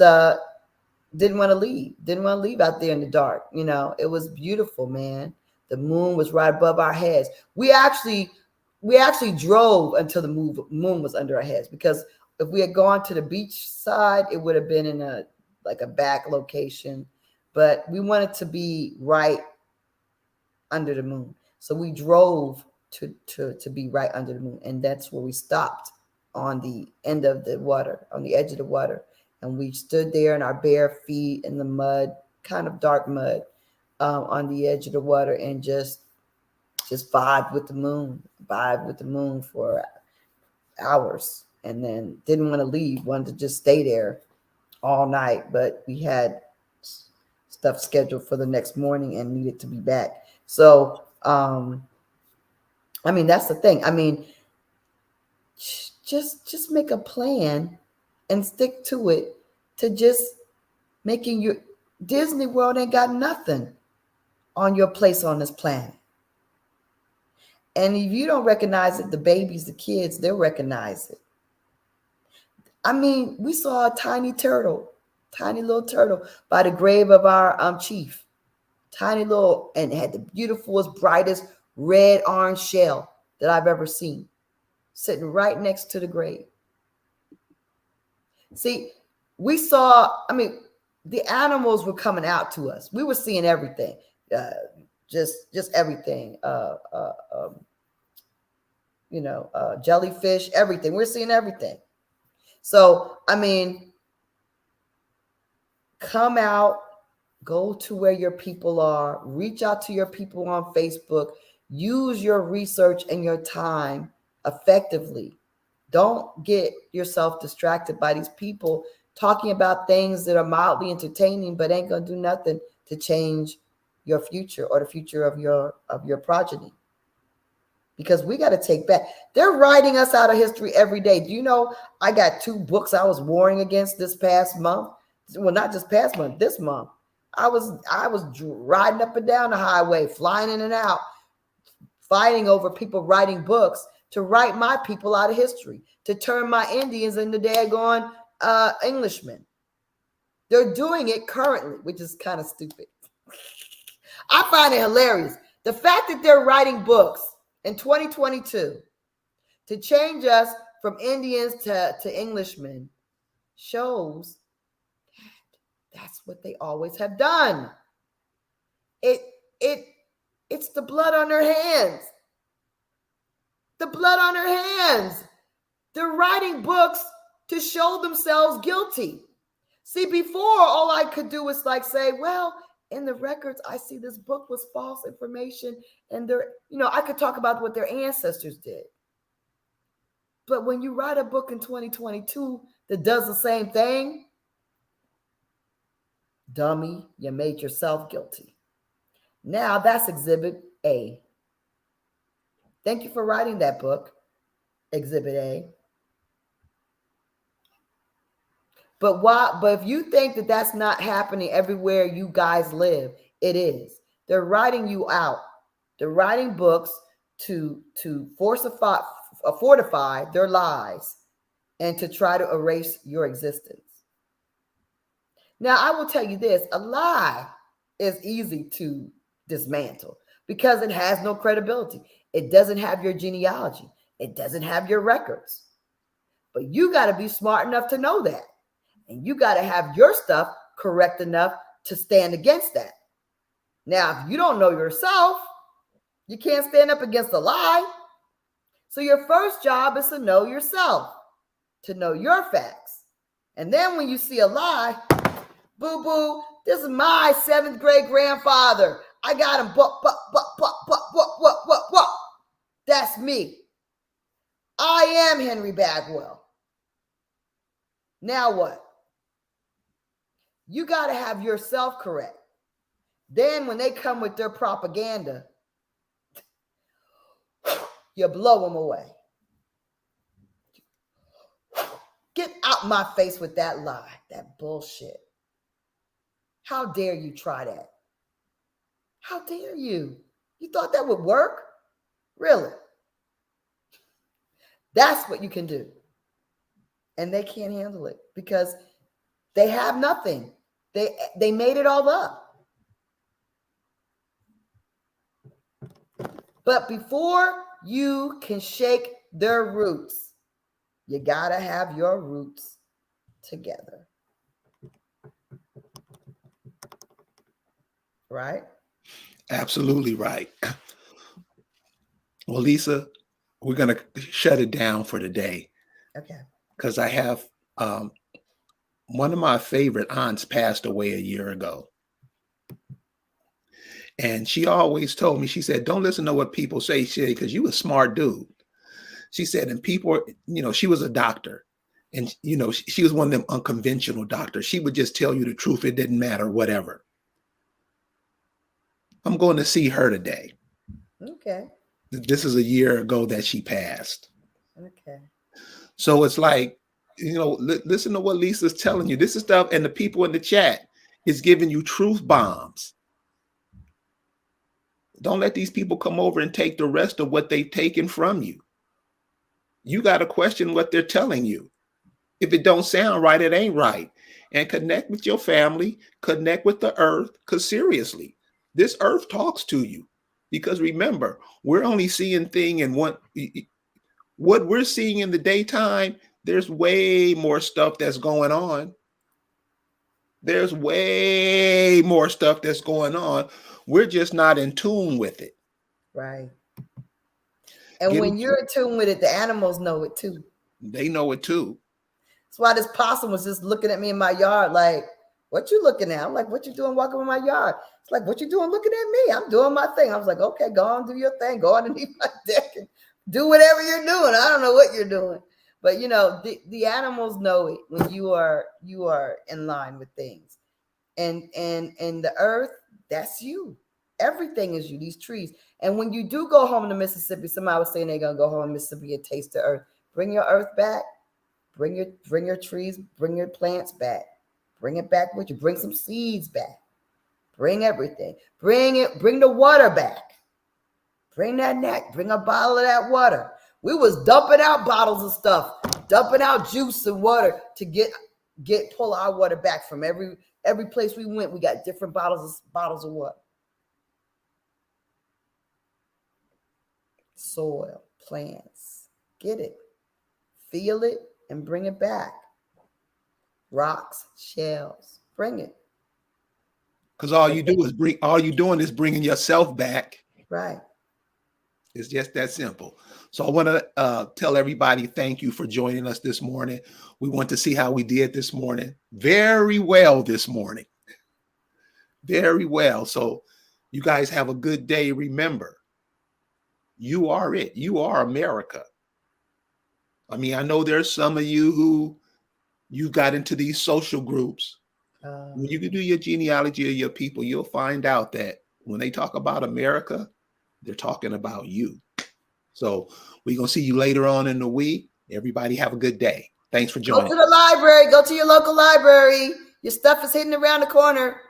didn't want to leave out there in the dark. It was beautiful, man. The moon was right above our heads. We actually drove until the moon was under our heads, because if we had gone to the beach side, it would have been in a back location, but we wanted to be right under the moon. So we drove to be right under the moon. And that's where we stopped, on the end of the water, on the edge of the water. And we stood there in our bare feet in the mud, kind of dark mud, on the edge of the water, and just vibed with the moon for hours, and then didn't want to leave, wanted to just stay there all night. But we had stuff scheduled for the next morning and needed to be back. So, that's the thing. Just make a plan and stick to it, to just making your Disney World ain't got nothing on your place on this planet. And if you don't recognize it, the babies, the kids, they'll recognize it. We saw a tiny little turtle by the grave of our chief. Tiny little, and it had the beautifulest, brightest red orange shell that I've ever seen, sitting right next to the grave. See, we saw, the animals were coming out to us. We were seeing everything, just everything. Jellyfish, everything. We're seeing everything. So, come out, go to where your people are, reach out to your people on Facebook, use your research and your time effectively. Don't get yourself distracted by these people talking about things that are mildly entertaining, but ain't going to do nothing to change your future or the future of your progeny. Because we got to take back. They're writing us out of history every day. Do you know I got 2 books I was warring against this past month? Well, not just past month, this month. I was riding up and down the highway, flying in and out, fighting over people writing books to write my people out of history, to turn my Indians into daggone Englishmen. They're doing it currently, which is kind of stupid. I find it hilarious. The fact that they're writing books in 2022 to change us from Indians to Englishmen shows that's what they always have done. It's the blood on their hands. The blood on their hands. They're writing books to show themselves guilty. See, before, all I could do was say, well, in the records, I see this book was false information, and I could talk about what their ancestors did. But when you write a book in 2022 that does the same thing, dummy, you made yourself guilty. Now that's Exhibit A. Thank you for writing that book, Exhibit A. But if you think that that's not happening everywhere you guys live, it is. They're writing you out. They're writing books to fortify their lies and to try to erase your existence. Now, I will tell you this, a lie is easy to dismantle because it has no credibility. It doesn't have your genealogy. It doesn't have your records. But you got to be smart enough to know that. And you got to have your stuff correct enough to stand against that. Now, if you don't know yourself, you can't stand up against a lie. So your first job is to know yourself, to know your facts. And then when you see a lie, boo-boo, this is my 7th great grandfather. I got him. That's me. I am Henry Bagwell. Now what? You got to have yourself correct. Then when they come with their propaganda, you blow them away. Get out my face with that lie, that bullshit. How dare you try that? How dare you? You thought that would work? Really? That's what you can do. And they can't handle it because they have nothing. They made it all up. But before you can shake their roots, you gotta have your roots together. Right? Absolutely right. Well, Lisa, we're going to shut it down for today. Okay. Because I have one of my favorite aunts passed away a year ago. And she always told me, she said, don't listen to what people say, because you a smart dude. She said, and people, she was a doctor. And, she was one of them unconventional doctors. She would just tell you the truth. It didn't matter, whatever. I'm going to see her today. Okay. This is a year ago that she passed. Okay. So it's like, listen to what Lisa's telling you. This is stuff, and the people in the chat is giving you truth bombs. Don't let these people come over and take the rest of what they've taken from you. You got to question what they're telling you. If it don't sound right, it ain't right. And connect with your family, connect with the earth, because seriously, this earth talks to you. Because remember, we're only seeing thing in what we're seeing in the daytime. There's way more stuff that's going on. There's way more stuff that's going on. We're just not in tune with it. Right. And when you're in tune with it, the animals know it too. They know it too. That's why this possum was just looking at me in my yard like, what you looking at? I'm like, what you doing walking in my yard? It's like, what you doing looking at me? I'm doing my thing. I was like, okay, go on, do your thing. Go underneath my deck and do whatever you're doing. I don't know what you're doing. But, the animals know it when you are in line with things. And the earth, that's you. Everything is you, these trees. And when you do go home to Mississippi, somebody was saying they're going to go home to Mississippi and taste the earth. Bring your earth back. Bring your trees, bring your plants back. Bring it back with you. Bring some seeds back. Bring everything. Bring the water back. Bring that neck. Bring a bottle of that water. We was dumping out bottles of stuff, dumping out juice and water to pull our water back from every place we went. We got different bottles of water. Soil, plants, get it, feel it, and bring it back. Rocks, shells, bring it. Because all you're doing is bringing yourself back. Right. It's just that simple. So I want to tell everybody, thank you for joining us this morning. We want to see how we did this morning. Very well this morning. Very well. So you guys have a good day. Remember, you are it. You are America. I mean, I know there's some of you who you got into these social groups. When you can do your genealogy of your people, you'll find out that when they talk about America, they're talking about you. So we're going to see you later on in the week. Everybody have a good day. Thanks for joining. Go to the library. Go to your local library. Your stuff is hidden around the corner.